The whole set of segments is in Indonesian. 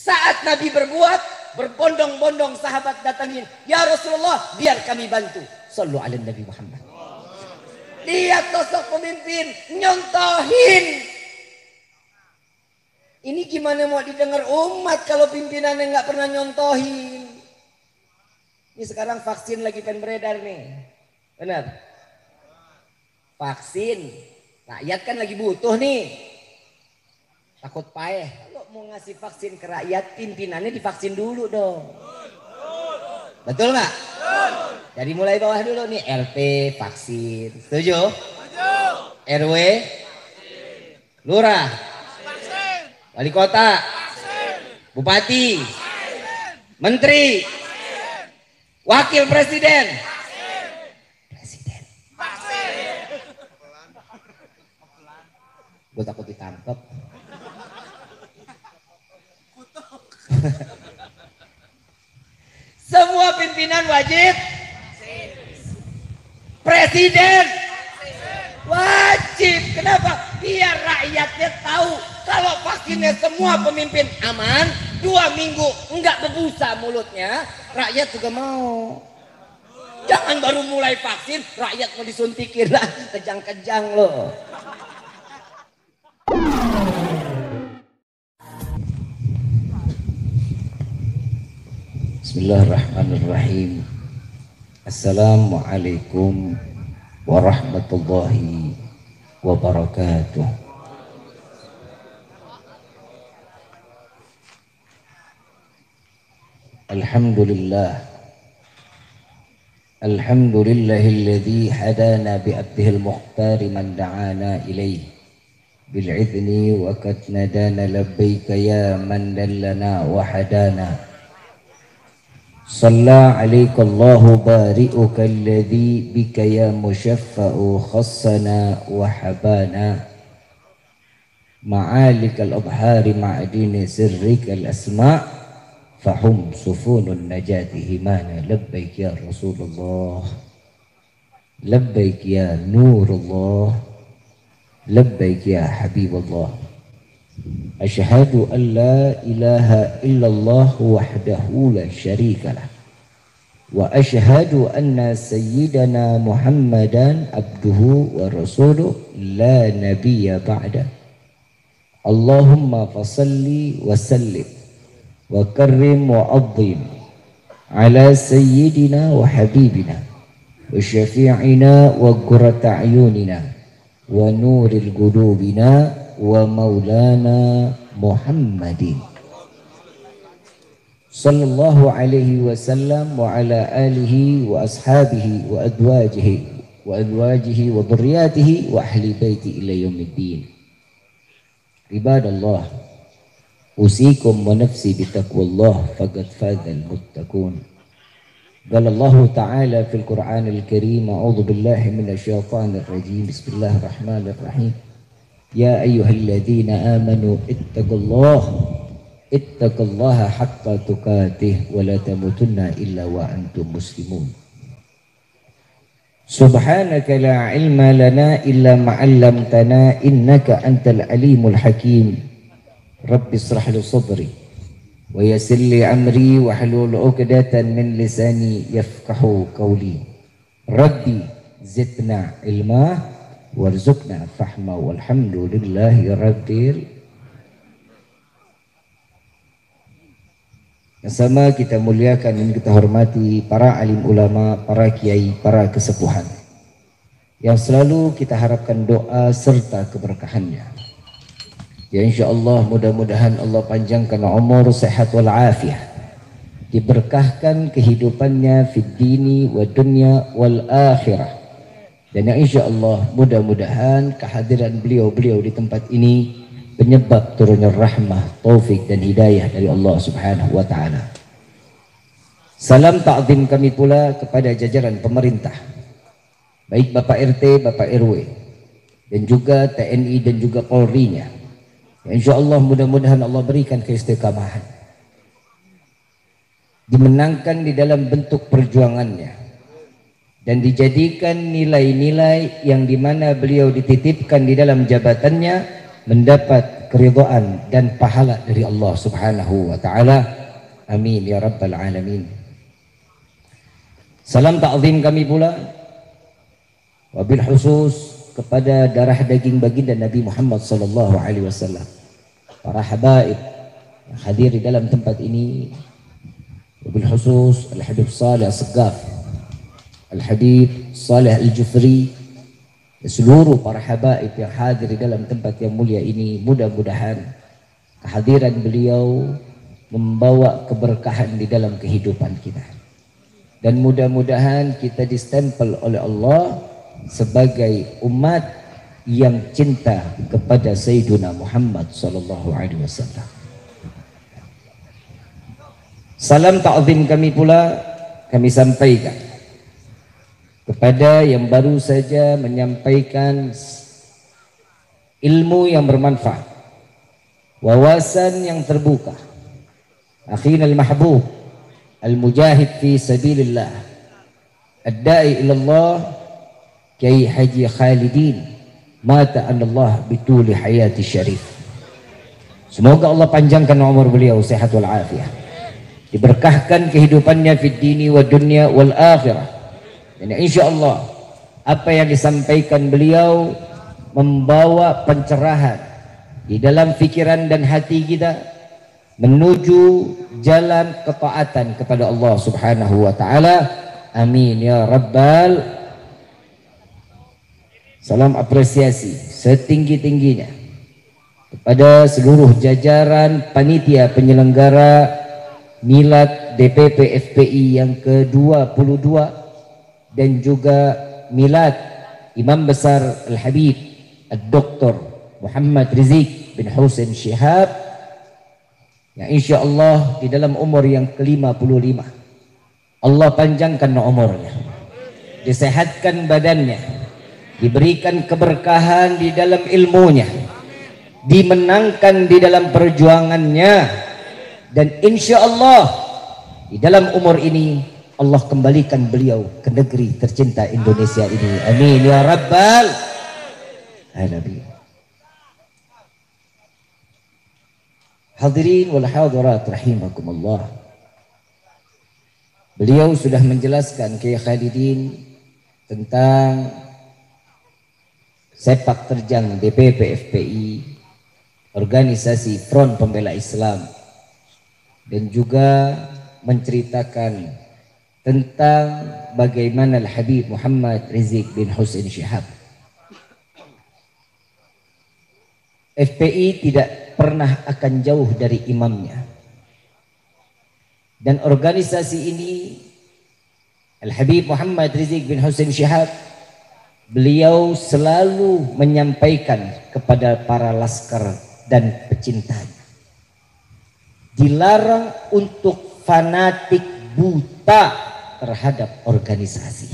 Saat Nabi berbuat, berbondong-bondong sahabat datangin, ya Rasulullah, biar kami bantu. Sallu ala Nabi Muhammad. Lihat sosok pemimpin nyontohin. Ini gimana mau didengar umat kalau pimpinannya nggak pernah nyontohin? Ini sekarang vaksin lagi kan beredar nih, benar? Vaksin, rakyat kan lagi butuh nih. Takut paeh. Kalau mau ngasih vaksin ke rakyat, pimpinannya divaksin dulu dong. Betul nggak? Dari mulai bawah dulu nih, RT vaksin, setuju? RW, lurah, wali kota, bupati, menteri, wakil presiden. Gue takut ditangkap. Semua pimpinan wajib. Presiden wajib. Kenapa? Biar rakyatnya tahu kalau vaksinnya semua pemimpin aman, 2 minggu enggak berbusa mulutnya, rakyat juga mau. Jangan baru mulai vaksin, rakyat mau disuntikin lah, kejang-kejang loh. Bismillahirrahmanirrahim. Assalamualaikum warahmatullahi wabarakatuh. Alhamdulillah. Alhamdulillahilladzi hadana bi'abdihil mukhtar man da'ana ilaih bil'idhni wa qad nadana labbaika ya man dallana wa hadana. Shalla alaika Allahu bari'uka alladhi bika ya musyaffa'u khassana wa habana ma'alikal abhari ma'adini sirrikal asma' fahum sufunun najati himana. Labbaik ya Rasulullah, labbaik ya Nurullah, labbaik ya Habibullah. Asyhadu an la ilaha illallah wahdahu la syarika lah wa asyhadu anna sayyidana Muhammadan abduhu wa rasuluh la nabiyya ba'da. Allahumma fasalli wa sallim wa karrim wa azzim ala sayyidina wa habibina wa syafi'ina wa qurrata a'yunina wa nuril qulubina wa maulana Muhammadin sallallahu alaihi wasallam wa ala alihi wa ashabihi wa adwajihi wa dhurriyyatihi wa ahli baiti ila yaumiddin. Ibadallah, usikum wa nafsi bitaqwallah faqad fazal muttaqun. Qala Allah ta'ala fil Qur'anil Karim, a'udzu billahi minasyaitonir rajim. Bismillahirrahmanirrahim. Ya ayyuhalladzina amanu ittaqullaha haqqa tuqatih wa la tamutunna illa wa antum muslimun. Subhanaka la ilma lana illa ma 'allamtana innaka antal alimul hakim. Rabbi israh li sadri wa yassir li amri wa hlul 'uqdatan min lisani yafqahu qawli. Rabbi zidna ilma warzuqna fahma walhamdulillahi rabbil. Yang sama kita muliakan dan kita hormati para alim ulama, para kiai, para kesepuhan yang selalu kita harapkan doa serta keberkahannya. Ya insyaallah mudah-mudahan Allah panjangkan umur, sehat wal afiah, diberkahkan kehidupannya fid dini wa dunya wal akhirah. Dan yang insya Allah mudah-mudahan kehadiran beliau-beliau di tempat ini penyebab turunnya rahmah, taufik dan hidayah dari Allah Subhanahu wa ta'ala. Salam ta'zim kami pula kepada jajaran pemerintah, baik Bapak RT, Bapak RW, dan juga TNI dan juga Polri-nya. Insya Allah mudah-mudahan Allah berikan keistiqamahan, dimenangkan di dalam bentuk perjuangannya, dan dijadikan nilai-nilai yang dimana beliau dititipkan di dalam jabatannya mendapat keridhaan dan pahala dari Allah Subhanahu wa taala. Amin ya rabbal alamin. Salam ta'zim kami pula wabil khusus kepada darah daging baginda Nabi Muhammad sallallahu alaihi wasallam, para habaib yang hadir di dalam tempat ini, wabil khusus Al-Habib Saleh As-Saggaf, Al-Habib Saleh Al-Jufri, seluruh para habaib yang hadir di dalam tempat yang mulia ini. Mudah-mudahan kehadiran beliau membawa keberkahan di dalam kehidupan kita, dan mudah-mudahan kita distempel oleh Allah sebagai umat yang cinta kepada Sayyiduna Muhammad sallallahu alaihi wasallam. Salam ta'zim kami pula kami sampaikan kepada yang baru saja menyampaikan ilmu yang bermanfaat, wawasan yang terbuka, akhina al-mahbub al-mujahid fi sabilillah, ad-da'i ilallah, Kiai Haji Khalidin mata anallah bituli hayati syarif. Semoga Allah panjangkan umur beliau, sehat wal afiyah, diberkahkan kehidupannya fid dini wa dunya wal akhirah. Dan insyaallah apa yang disampaikan beliau membawa pencerahan di dalam pikiran dan hati kita menuju jalan ketaatan kepada Allah Subhanahu wa taala. Amin ya rabbal. Salam apresiasi setinggi-tingginya kepada seluruh jajaran panitia penyelenggara Milad DPP FPI yang ke-22 dan juga Milad Imam Besar Al-Habib Ad-Doktor Muhammad Rizik bin Husain Shihab, yang insya Allah di dalam umur yang ke-55 Allah panjangkan umurnya, disehatkan badannya, diberikan keberkahan di dalam ilmunya, dimenangkan di dalam perjuangannya, dan insya Allah di dalam umur ini Allah kembalikan beliau ke negeri tercinta Indonesia ini. Amin ya rabbal alamin. Hadirin wal hadirat rahimakumullah. Beliau sudah menjelaskan Kiai Khalidin tentang sepak terjang DPP FPI, organisasi Front Pembela Islam, dan juga menceritakan tentang bagaimana Al-Habib Muhammad Rizik bin Husain Shihab. FPI tidak pernah akan jauh dari imamnya, dan organisasi ini Al-Habib Muhammad Rizik bin Husain Shihab, beliau selalu menyampaikan kepada para laskar dan pecintanya, dilarang untuk fanatik buta terhadap organisasi.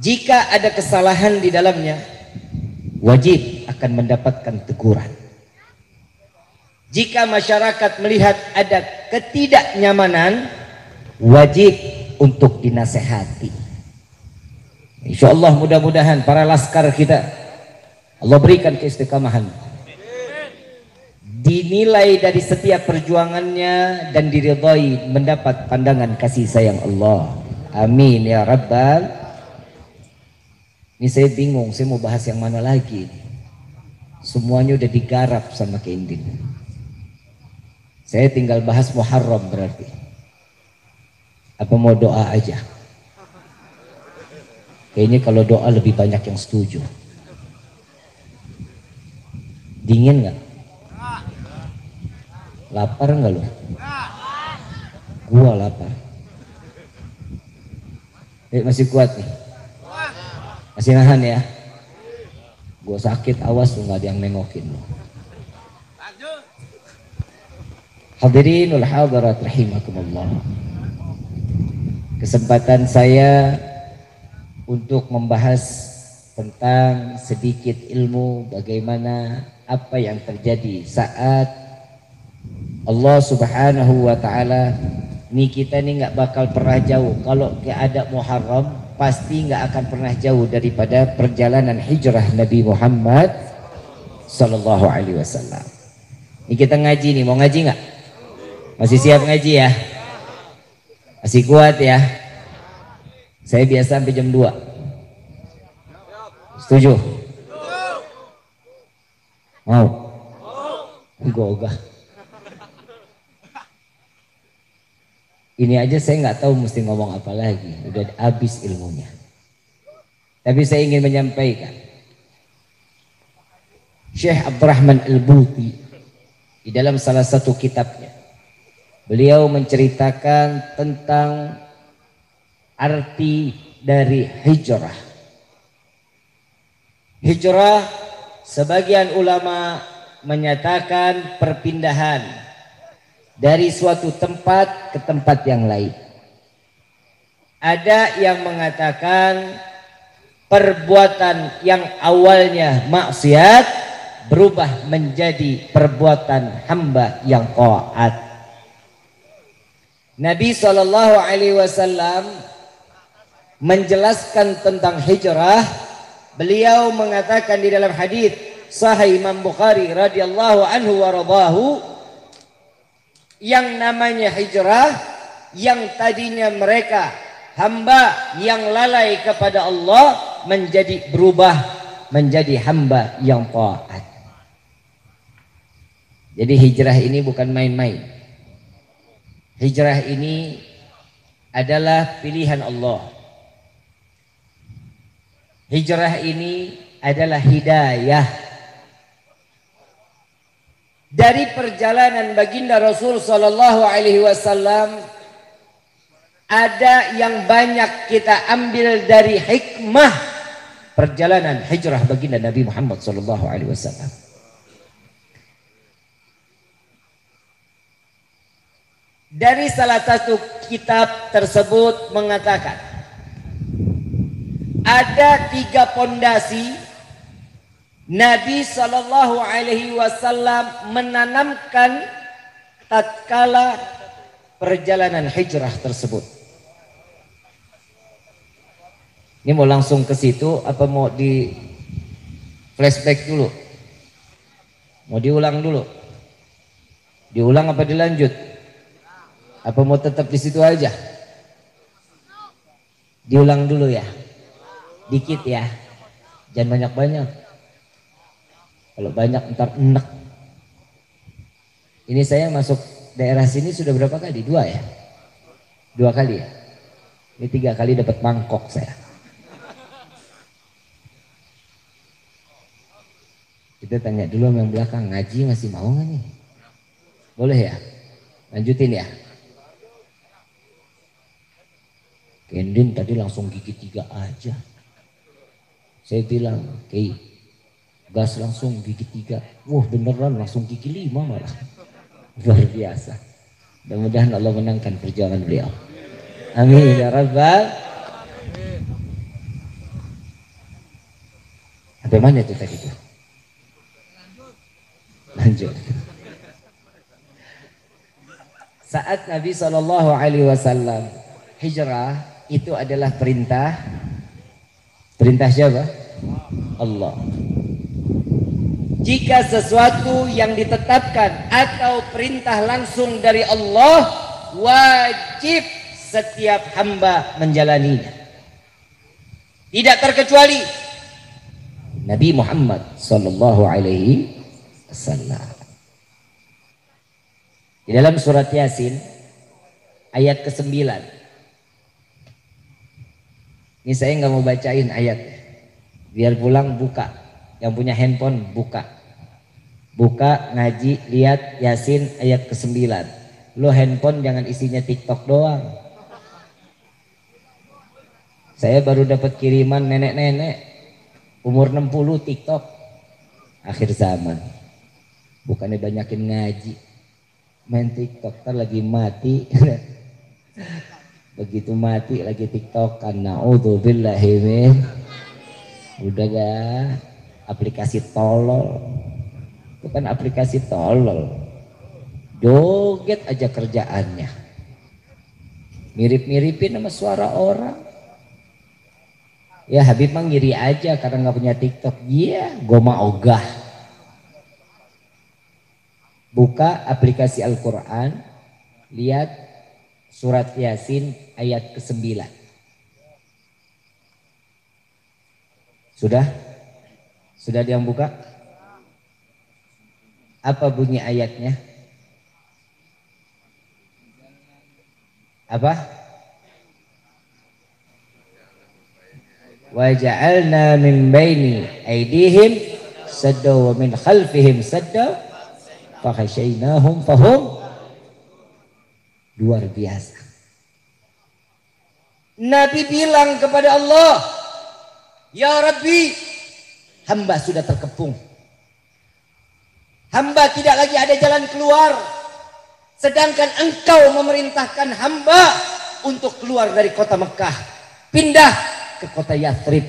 Jika ada kesalahan di dalamnya, wajib akan mendapatkan teguran. Jika masyarakat melihat ada ketidaknyamanan, wajib untuk dinasehati. Insya Allah mudah-mudahan para laskar kita Allah berikan keistiqamahan, dinilai dari setiap perjuangannya dan diridhai mendapat pandangan kasih sayang Allah. Amin ya rabbal. Ini saya bingung, saya mau bahas yang mana lagi. Semuanya udah digarap sama Kendin. Saya tinggal bahas Muharram berarti. Apa mau doa aja? Kayaknya kalau doa lebih banyak yang setuju. Dingin nggak? Lapar nggak lo? Gua lapar. Masih kuat nih? Masih nahan ya? Gua sakit, awas lu, nggak ada yang nengokin lo. Hadirin wal hadirat rahimakumullah. Kesempatan saya untuk membahas tentang sedikit ilmu bagaimana apa yang terjadi saat Allah Subhanahu wa taala. Ini kita nih nggak bakal pernah jauh kalau ada Muharram, pasti nggak akan pernah jauh daripada perjalanan hijrah Nabi Muhammad Sallallahu Alaihi Wasallam. Ini kita ngaji nih, mau ngaji nggak? Masih siap ngaji ya? Masih kuat ya? Saya biasa sampai jam 2. Setuju? Mau? Ogah. Ini aja saya nggak tahu mesti ngomong apa lagi. Udah habis ilmunya. Tapi saya ingin menyampaikan. Syekh Abdurrahman Al-Buti di dalam salah satu kitabnya, beliau menceritakan tentang arti dari hijrah. Hijrah, sebagian ulama menyatakan perpindahan dari suatu tempat ke tempat yang lain. Ada yang mengatakan perbuatan yang awalnya maksiat berubah menjadi perbuatan hamba yang taat. Nabi SAW menjelaskan tentang hijrah. Beliau mengatakan di dalam hadis Sahih Imam Bukhari radhiyallahu anhu wa radahu, yang namanya hijrah, yang tadinya mereka hamba yang lalai kepada Allah menjadi berubah menjadi hamba yang taat. Jadi hijrah ini bukan main-main. Hijrah ini adalah pilihan Allah. Hijrah ini adalah hidayah. Dari perjalanan baginda Rasul sallallahu alaihi wasallam ada yang banyak kita ambil dari hikmah perjalanan hijrah baginda Nabi Muhammad sallallahu alaihi wasallam. Dari salah satu kitab tersebut mengatakan ada 3 pondasi Nabi Shallallahu Alaihi Wasallam menanamkan tatkala perjalanan hijrah tersebut. Ini mau langsung ke situ apa mau di flashback dulu? Mau diulang dulu? Diulang apa dilanjut? Apa mau tetap di situ aja? Diulang dulu ya, dikit ya, jangan banyak-banyak. Kalau banyak ntar enek. Ini saya masuk daerah sini sudah berapa kali? 2 ya? 2 kali ya? Ini 3 kali dapat mangkok saya. Kita tanya dulu sama yang belakang, ngaji masih mau nggak nih? Boleh ya? Lanjutin ya? Kendin tadi langsung gigi 3 aja. Saya bilang, Kei, gas langsung gigi 3. Wah beneran langsung gigi 5 malah. Luar biasa. Mudah-mudahan Allah menangkan perjuangan beliau. Amin ya Rabbal. Sampai mana itu tadi tuh? Lanjut. Saat Nabi SAW hijrah, itu adalah perintah. Perintah siapa? Allah. Jika sesuatu yang ditetapkan atau perintah langsung dari Allah, wajib setiap hamba menjalaninya. Tidak terkecuali Nabi Muhammad sallallahu alaihi wasallam. Di dalam surat Yasin ayat ke-9. Ini saya nggak mau bacain ayat, biar pulang buka. Yang punya handphone buka ngaji, lihat Yasin ayat ke-9. Lo handphone jangan isinya TikTok doang. Saya baru dapat kiriman nenek-nenek umur 60 TikTok. Akhir zaman. Bukannya banyakin ngaji, main TikTok, ntar lagi mati. Begitu mati lagi TikTok, na'udzubillahi min. Udah gak, aplikasi tolol. Itu kan aplikasi tolol. Joget aja kerjaannya. Mirip-miripin sama suara orang. Ya Habib mah ngiri aja karena gak punya TikTok. Iya, gue mah ogah. Buka aplikasi Al-Quran, lihat surat Yasin ayat ke-9. Sudah? Sudah dia buka? Apa bunyi ayatnya? Apa? Wa ja'alna min baini aydihim sadda wa min khalfihim sadda fa khasyaynahum fahum. Luar biasa. Nabi bilang kepada Allah, ya Rabbi, hamba sudah terkepung. Hamba tidak lagi ada jalan keluar. Sedangkan engkau memerintahkan hamba untuk keluar dari kota Mekah. Pindah ke kota Yathrib.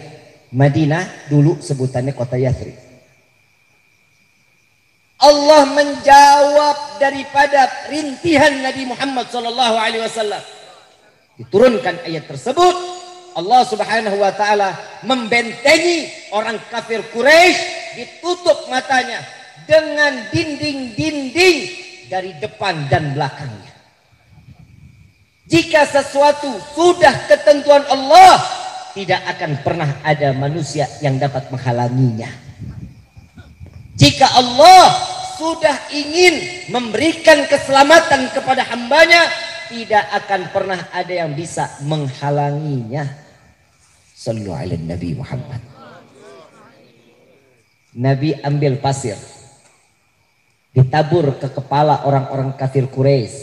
Madinah dulu sebutannya kota Yathrib. Allah menjawab daripada rintihan Nabi Muhammad SAW. Diturunkan ayat tersebut. Allah Subhanahu wa taala membentengi orang kafir Quraisy, ditutup matanya dengan dinding-dinding dari depan dan belakangnya. Jika sesuatu sudah ketentuan Allah, tidak akan pernah ada manusia yang dapat menghalanginya. Jika Allah sudah ingin memberikan keselamatan kepada hambanya, tidak akan pernah ada yang bisa menghalanginya. Sallu ala Nabi Muhammad. Nabi ambil pasir, ditabur ke kepala orang-orang kafir Quraisy,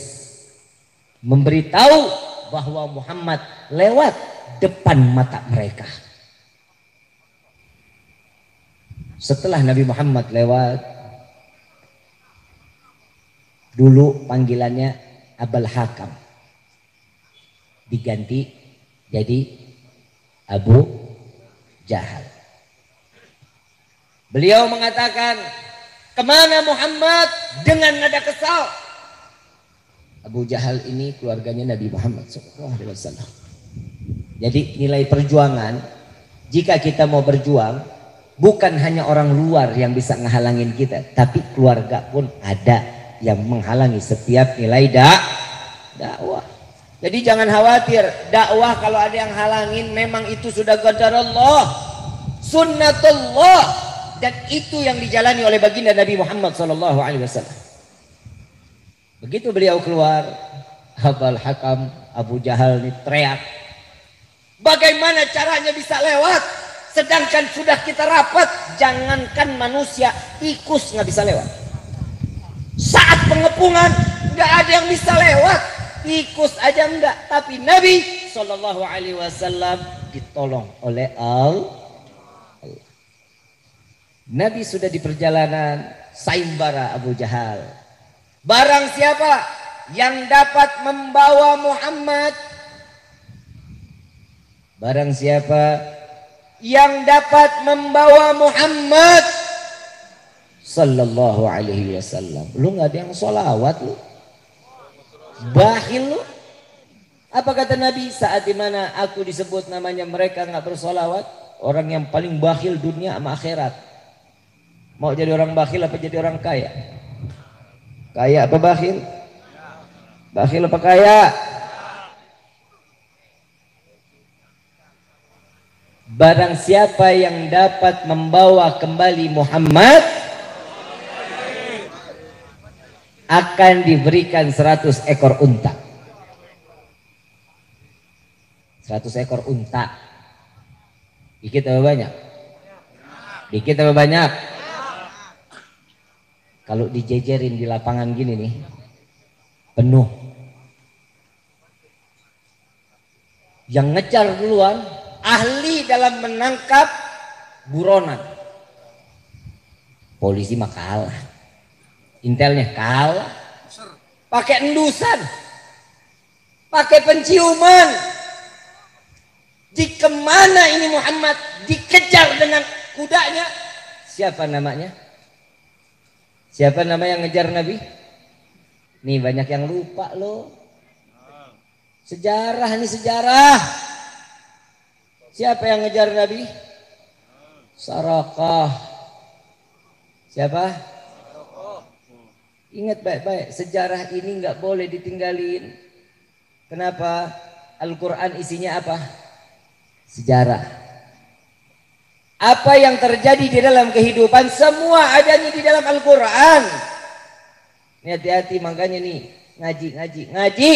memberitahu bahwa Muhammad lewat depan mata mereka. Setelah Nabi Muhammad lewat, dulu panggilannya Abul Hakam, diganti jadi Abu Jahal. Beliau mengatakan, kemana Muhammad, dengan nada kesal. Abu Jahal ini keluarganya Nabi Muhammad SAW. Jadi nilai perjuangan, jika kita mau berjuang, bukan hanya orang luar yang bisa ngehalangin kita, tapi keluarga pun ada yang menghalangi setiap nilai dakwah. Jadi jangan khawatir, dakwah kalau ada yang halangin memang itu sudah qadarullah, sunnatullah, dan itu yang dijalani oleh baginda Nabi Muhammad SAW. Begitu beliau keluar, Abul Hakam, Abu Jahal ini teriak, bagaimana caranya bisa lewat? Sedangkan sudah kita rapat, jangankan manusia, tikus nggak bisa lewat. Saat pengepungan nggak ada yang bisa lewat, tikus aja enggak. Tapi Nabi SAW ditolong oleh Allah. Nabi sudah di perjalanan, sayembara Abu Jahal. Barang siapa yang dapat membawa Muhammad, barang siapa yang dapat membawa Muhammad sallallahu alaihi wasallam, lu nggak ada yang sholawat, lu bakhil lu. Apa kata Nabi saat dimana aku disebut namanya mereka nggak bersolawat? Orang yang paling bakhil dunia sama akhirat. Mau jadi orang bakhil apa jadi orang kaya? Kaya apa bakhil? Bakhil apa kaya? Barang siapa yang dapat membawa kembali Muhammad akan diberikan 100 ekor unta. 100 ekor unta. Dikit apa banyak? Dikit apa banyak? Kalau dijejerin di lapangan gini nih, penuh. Yang ngejar duluan ahli dalam menangkap buronan. Polisi mah kalah, intelnya kalah, pakai endusan, pakai penciuman. Di kemana ini Muhammad dikejar dengan kudanya? Siapa namanya? Siapa nama yang ngejar Nabi? Nih banyak yang lupa loh. Sejarah nih, sejarah. Siapa yang ngejar Nabi? Sarakah. Siapa? Ingat baik-baik, sejarah ini nggak boleh ditinggalin. Kenapa? Al-Quran isinya apa? Sejarah. Apa yang terjadi di dalam kehidupan semua adanya di dalam Al-Quran. Ini hati-hati, makanya nih ngaji.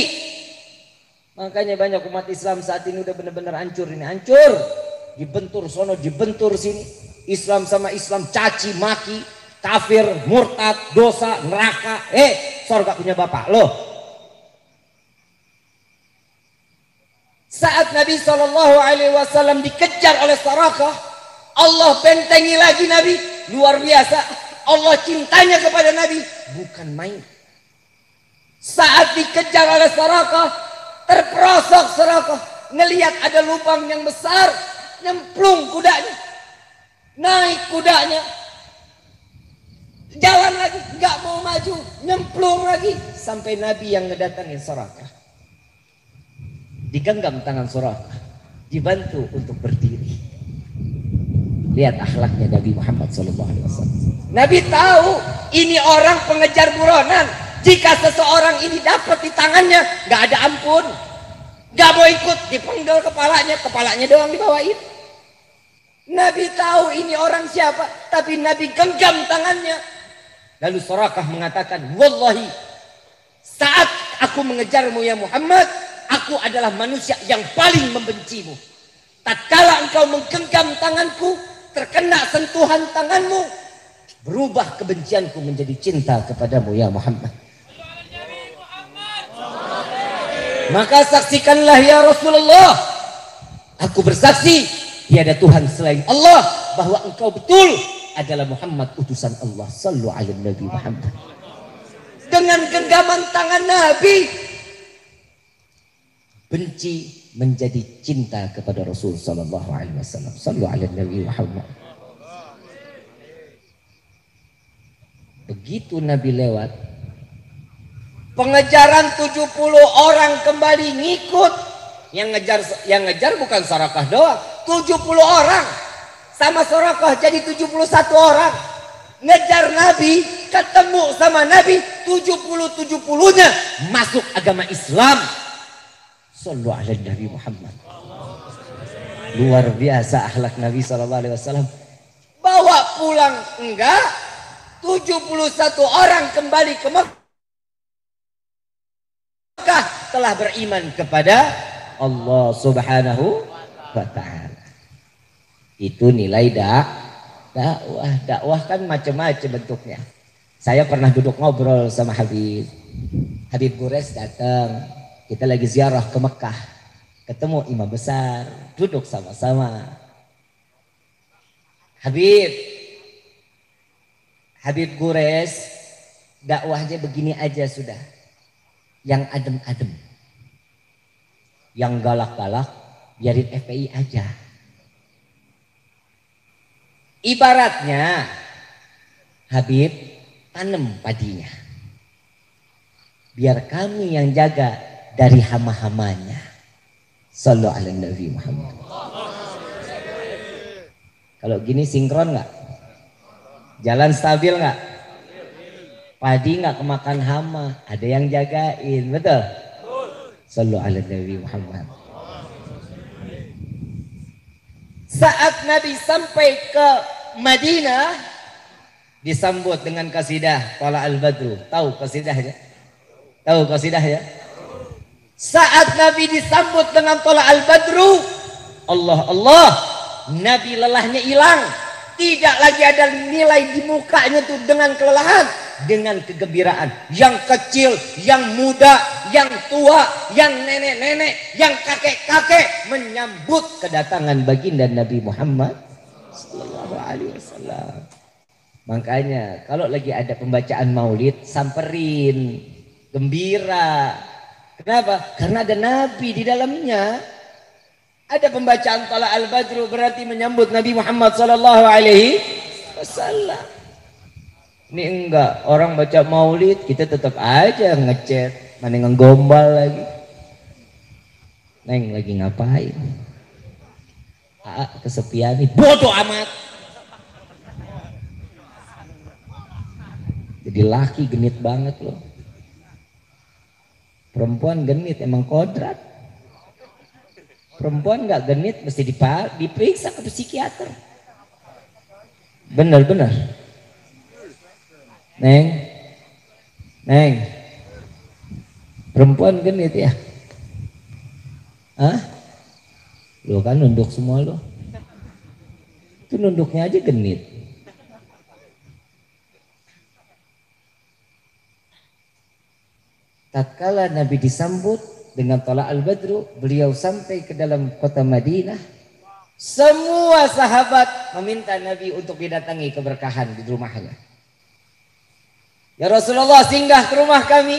Makanya banyak umat Islam saat ini udah benar-benar hancur ini, hancur. Dibentur sono, dibentur sini. Islam sama Islam caci maki, kafir, murtad, dosa, neraka. Sorga punya bapak loh. Saat Nabi SAW dikejar oleh Sarakah, Allah bentengi lagi Nabi. Luar biasa. Allah cintanya kepada Nabi bukan main. Saat dikejar oleh Sarakah, terperosok Sarakah, ngelihat ada lubang yang besar, nyemplung kudanya, naik kudanya, jalan lagi, nggak mau maju, nyemplung lagi, sampai Nabi yang ngedatangin Sarakah. Digenggam tangan Sarakah, dibantu untuk berdiri. Lihat akhlaknya Nabi Muhammad SAW. Nabi tahu ini orang pengejar buronan. Jika seseorang ini dapat di tangannya, nggak ada ampun. Nggak mau ikut, dipenggal kepalanya doang dibawain. Nabi tahu ini orang siapa, tapi Nabi genggam tangannya. Lalu Sarakah mengatakan, wallahi, saat aku mengejarmu ya Muhammad, aku adalah manusia yang paling membencimu. Tatkala engkau menggenggam tanganku, terkena sentuhan tanganmu, berubah kebencianku menjadi cinta kepadamu ya Muhammad. Maka saksikanlah ya Rasulullah, aku bersaksi tiada Tuhan selain Allah, bahwa engkau betul adalah Muhammad utusan Allah. Sallu ala Nabi Muhammad. Dengan genggaman tangan Nabi, benci menjadi cinta kepada Rasul sallallahu alaihi wasallam. Sallu ala Nabi Muhammad. Begitu Nabi lewat, pengejaran 70 orang kembali ngikut. Yang ngejar bukan Sarakah doang, 70 orang sama Sarakah jadi 71 orang. Ngejar Nabi, ketemu sama Nabi, 70-70-nya masuk agama Islam. Sallu ala Nabi Muhammad. Luar biasa akhlak Nabi SAW. Bawa pulang enggak, 71 orang kembali ke Mekah telah beriman kepada Allah Subhanahu wa ta'ala. Itu nilai dakwah. Dakwah kan macam-macam bentuknya. Saya pernah duduk ngobrol sama Habib Gures datang. Kita lagi ziarah ke Mekah. Ketemu imam besar, duduk sama-sama. Habib Gures dakwahnya begini aja sudah. Yang adem-adem, yang galak-galak biarin FPI aja. Ibaratnya Habib tanam padinya, biar kami yang jaga dari hama-hamanya. Sallu ala Nabi Muhammad. Kalau gini sinkron nggak? Jalan stabil nggak? Padi nggak kemakan hama, ada yang jagain, betul? Sallu ala Nabi Muhammad. Saat Nabi sampai ke Madinah, disambut dengan kasidah Thala al-Badru. Tahu kasidahnya? Tahu kasidahnya? Saat Nabi disambut dengan Thala al-Badru, Allah, Nabi lelahnya hilang. Tidak lagi ada nilai di mukanya tuh dengan kelelahan, dengan kegembiraan. Yang kecil, yang muda, yang tua, yang nenek-nenek, yang kakek-kakek menyambut kedatangan baginda Nabi Muhammad sallallahu alaihi wasallam. Makanya kalau lagi ada pembacaan maulid, samperin, gembira. Kenapa? Karena ada Nabi di dalamnya. Ada pembacaan Thala al-Badru berarti menyambut Nabi Muhammad sallallahu alaihi wasallam. Ini enggak, orang baca maulid kita tetap aja ngechat, mana ngegombal lagi. Neng lagi ngapain? Kesepian nih, bodoh amat. Jadi laki genit banget loh. Perempuan genit emang kodrat. Perempuan nggak genit mesti diperiksa ke psikiater. Bener-bener. Neng, perempuan genit ya? Hah? Lo kan nunduk semua lo. Itu nunduknya aja genit. Tatkala Nabi disambut dengan tala al-badru, beliau sampai ke dalam kota Madinah. Semua sahabat meminta Nabi untuk didatangi keberkahan di rumahnya. Ya Rasulullah, singgah ke rumah kami.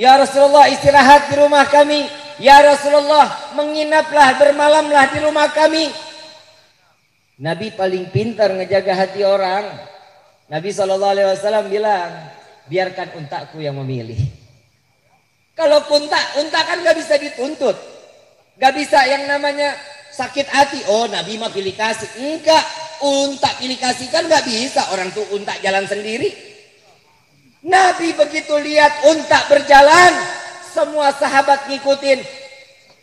Ya Rasulullah, istirahat di rumah kami. Ya Rasulullah, menginaplah, bermalamlah di rumah kami. Nabi paling pintar ngejaga hati orang. Nabi SAW bilang, biarkan untaku yang memilih. Kalau unta kan gak bisa dituntut. Gak bisa yang namanya sakit hati. Oh, Nabi mah pilih kasih. Enggak, unta pilih kasih kan gak bisa. Orang tuh unta jalan sendiri. Nabi begitu lihat unta berjalan, semua sahabat ngikutin.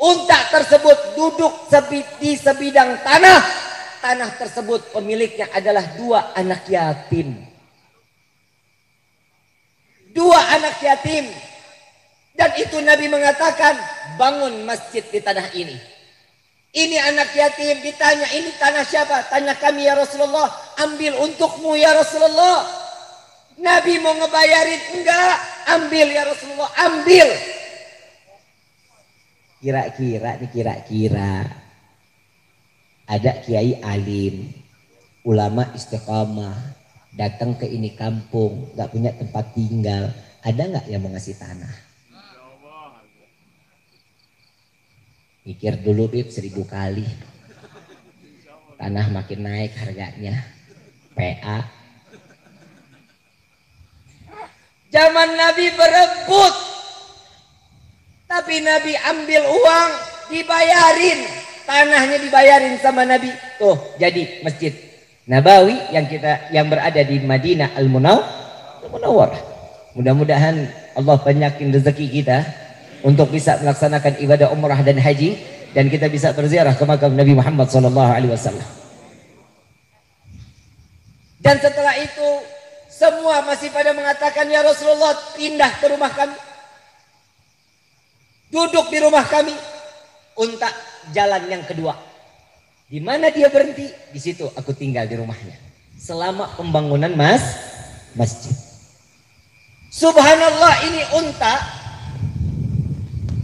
Unta tersebut duduk di sebidang tanah. Tanah tersebut pemiliknya adalah 2 anak yatim. 2 anak yatim. Dan itu Nabi mengatakan, bangun masjid di tanah ini. Ini anak yatim, ditanya ini tanah siapa? Tanah kami ya Rasulullah. Ambil untukmu ya Rasulullah. Nabi mau ngebayarin, enggak. Ambil ya Rasulullah, ambil. Kira-kira ada kiai alim, ulama istiqamah, datang ke ini kampung, gak punya tempat tinggal, ada gak yang mau ngasih tanah? Mikir dulu Bib, 1000 kali. Tanah makin naik harganya. PA. Zaman Nabi berebut. Tapi Nabi ambil uang, dibayarin. Tanahnya dibayarin sama Nabi. Tuh, jadi Masjid Nabawi yang berada di Madinah Al-Munawwarah. Mudah-mudahan Allah banyakin rezeki kita untuk bisa melaksanakan ibadah umrah dan haji, dan kita bisa berziarah ke makam Nabi Muhammad SAW. Dan setelah itu semua masih pada mengatakan, ya Rasulullah, pindah ke rumah kami, duduk di rumah kami. Unta jalan yang kedua. Di mana dia berhenti? Di situ aku tinggal di rumahnya selama pembangunan masjid. Subhanallah, ini unta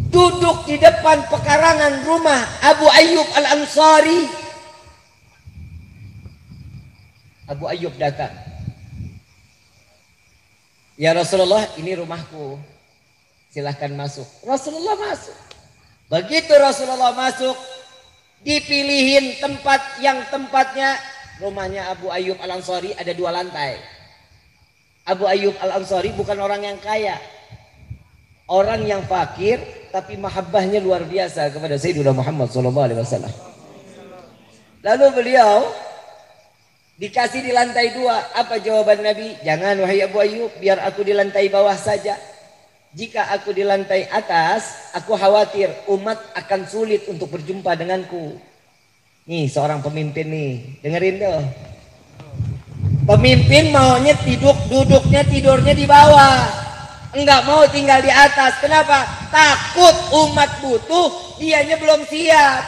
duduk di depan pekarangan rumah Abu Ayyub Al-Ansari. Abu Ayyub datang. Ya Rasulullah, ini rumahku. Silahkan masuk. Rasulullah masuk. Begitu Rasulullah masuk, dipilihin tempat yang tempatnya rumahnya Abu Ayyub Al-Ansari ada 2 lantai. Abu Ayyub Al-Ansari bukan orang yang kaya. Orang yang fakir, tapi mahabbahnya luar biasa kepada Sayyidina Muhammad SAW. Lalu beliau dikasih di lantai 2. Apa jawaban Nabi? Jangan wahai Abu Ayyub, biar aku di lantai bawah saja. Jika aku di lantai atas, aku khawatir umat akan sulit untuk berjumpa denganku. Nih seorang pemimpin nih, dengerin tuh. Pemimpin maunya duduknya tidurnya di bawah. Enggak mau tinggal di atas. Kenapa? Takut umat butuh, dianya belum siap.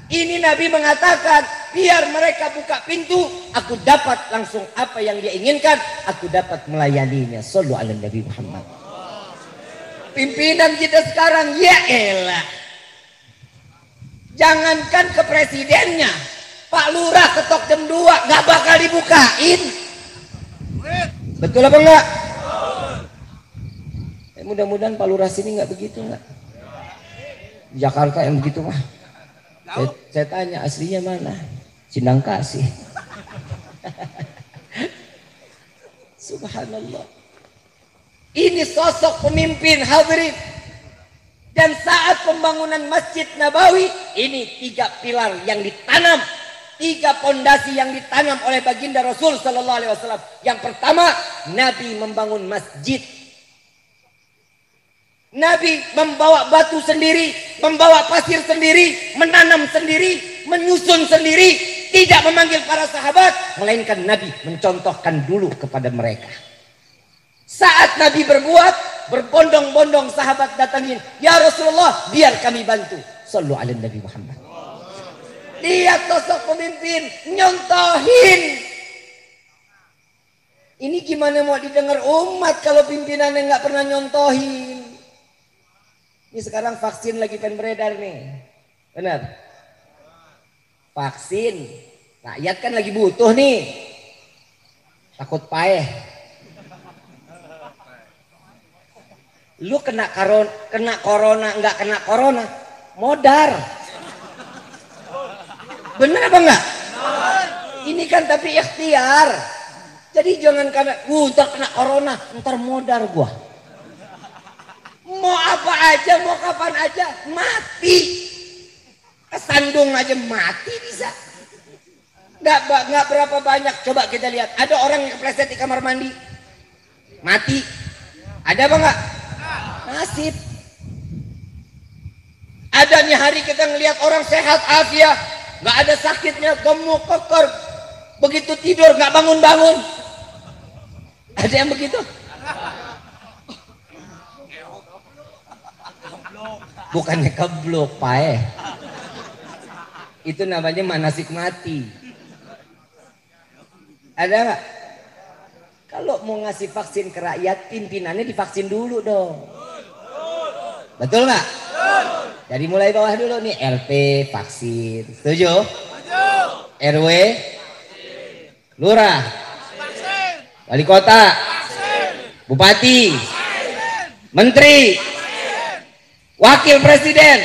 Ini Nabi mengatakan, biar mereka buka pintu, aku dapat langsung apa yang dia inginkan, aku dapat melayaninya. Shallu ala Nabi Muhammad. Pimpinan kita sekarang, ya elah. Jangankan ke presidennya, Pak Lurah ketok jam 2 gak bakal dibukain. Betul apa enggak? Mudah-mudahan Pak Lurah sini nggak begitu, nggak. Jakarta yang begitu mah. Saya tanya aslinya mana? Sindang Kasih. Subhanallah. Ini sosok pemimpin hadirin. Dan saat pembangunan Masjid Nabawi, ini 3 pilar yang ditanam 3 pondasi yang ditanam oleh baginda Rasul sallallahu alaihi wasallam. Yang pertama, Nabi membangun masjid. Nabi membawa batu sendiri, membawa pasir sendiri, menanam sendiri, menyusun sendiri, tidak memanggil para sahabat, melainkan Nabi mencontohkan dulu kepada mereka. Saat Nabi berbuat, berbondong-bondong sahabat datangin, "Ya Rasulullah, biar kami bantu." Sallu ala Nabi Muhammad. Lihat sosok pemimpin, nyontohin. Ini gimana mau didengar umat kalau pimpinannya nggak pernah nyontohin? Ini sekarang vaksin lagi pengen beredar nih, benar? Vaksin, rakyat kan lagi butuh nih, takut paeh. Lu kena corona nggak kena corona, modar. Bener apa enggak? Ini kan tapi ikhtiar. Jadi jangan karena ntar kena corona, ntar modar gua. Mau apa aja, mau kapan aja, mati. Kesandung aja mati bisa. Nggak berapa banyak. Coba kita lihat, ada orang yang kepleset di kamar mandi, mati. Ada apa enggak? Nasib. Adanya hari kita ngelihat orang sehat afiat, nggak ada sakitnya, gemuk kotor, begitu tidur nggak bangun-bangun. Ada yang begitu? Bukannya keblok, paeh. Itu namanya manasik mati. Ada nggak? Kalau mau ngasih vaksin ke rakyat, pimpinannya divaksin dulu dong. Betul nggak? Dari mulai bawah dulu nih, LP vaksin, setuju? RW, lurah, wali kota, bupati, menteri, wakil presiden,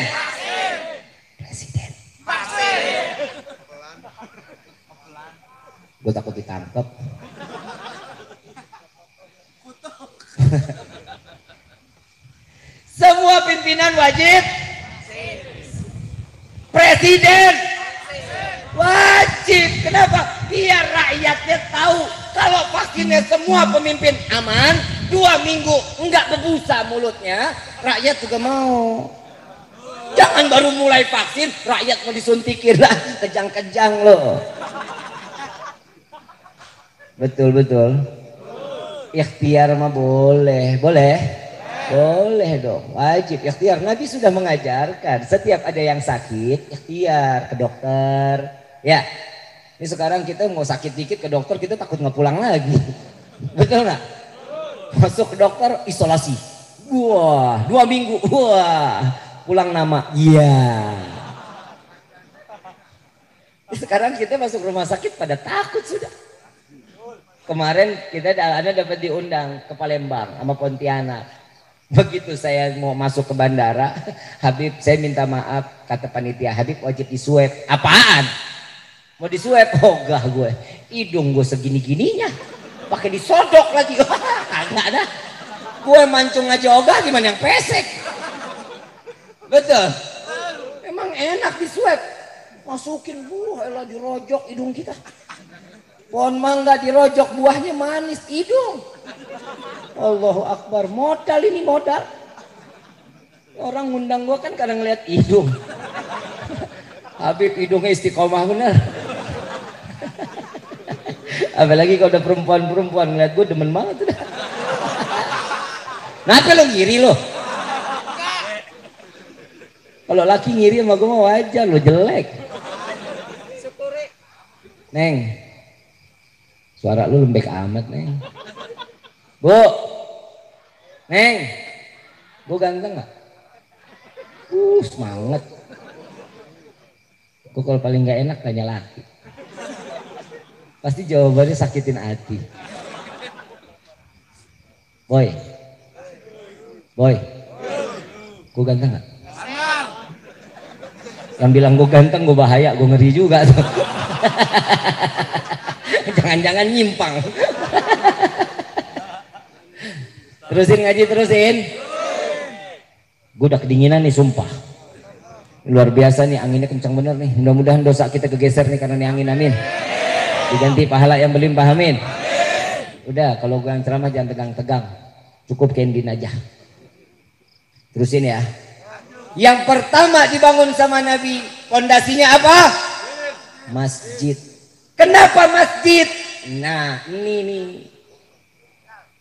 gue takut ditangkap. Semua pimpinan wajib, presiden wajib. Kenapa? Biar rakyatnya tahu kalau vaksinnya semua pemimpin aman, 2 minggu enggak berbusa mulutnya, rakyat juga mau. Jangan baru mulai vaksin rakyat mau disuntikin lah, kejang-kejang loh. Betul. Ikhtiar mah boleh. Boleh dong, wajib ikhtiar. Nabi sudah mengajarkan setiap ada yang sakit ikhtiar ke dokter. Ya, ini sekarang kita mau sakit dikit ke dokter kita takut nggak pulang lagi. Betul nggak? Masuk ke dokter isolasi. Wah, 2 minggu. Wah, pulang nama. Iya. Sekarang kita masuk rumah sakit pada takut sudah. Kemarin kita ada dapat diundang ke Palembang sama Pontianak. Begitu saya mau masuk ke bandara, Habib saya minta maaf, kata panitia, Habib wajib diswab. Apaan? Mau diswab? Ogah gue, hidung gue segini-gininya, pakai disodok lagi. Kagak ada. Gue mancung aja ogah, gimana yang pesek? Betul. Emang enak diswab, masukin buah, elah dirojok hidung kita. Pohon mangga dirojok buahnya manis, hidung. Allahu Akbar, modal ini modal. Orang ngundang gua kan kadang ngeliat hidung. Habib hidungnya istiqomah bener. Apalagi kalau udah perempuan ngeliat gua demen banget udah. Kenapa lo ngiri lo? Kalau laki ngiri sama gua mah wajar, lo jelek. Neng, suara lu lembek amat, Neng. Bu, Neng, gue ganteng gak? Semangat. Gue kalau paling gak enak tanya laki. Pasti jawabannya sakitin hati. Boy, gue ganteng gak? Yang bilang gue ganteng gue bahaya, gue ngeri juga tuh. Jangan-jangan nyimpang. Terusin ngaji, terusin. Gue udah kedinginan nih sumpah. Luar biasa nih, anginnya kencang bener nih. Mudah-mudahan dosa kita kegeser nih karena nih angin, amin. Diganti pahala yang berlimpah, amin. Udah, kalau gue yang ceramah jangan tegang-tegang, cukup kendin aja. Terusin ya. Yang pertama dibangun sama Nabi, pondasinya apa? Masjid. Kenapa masjid? Nah ini nih,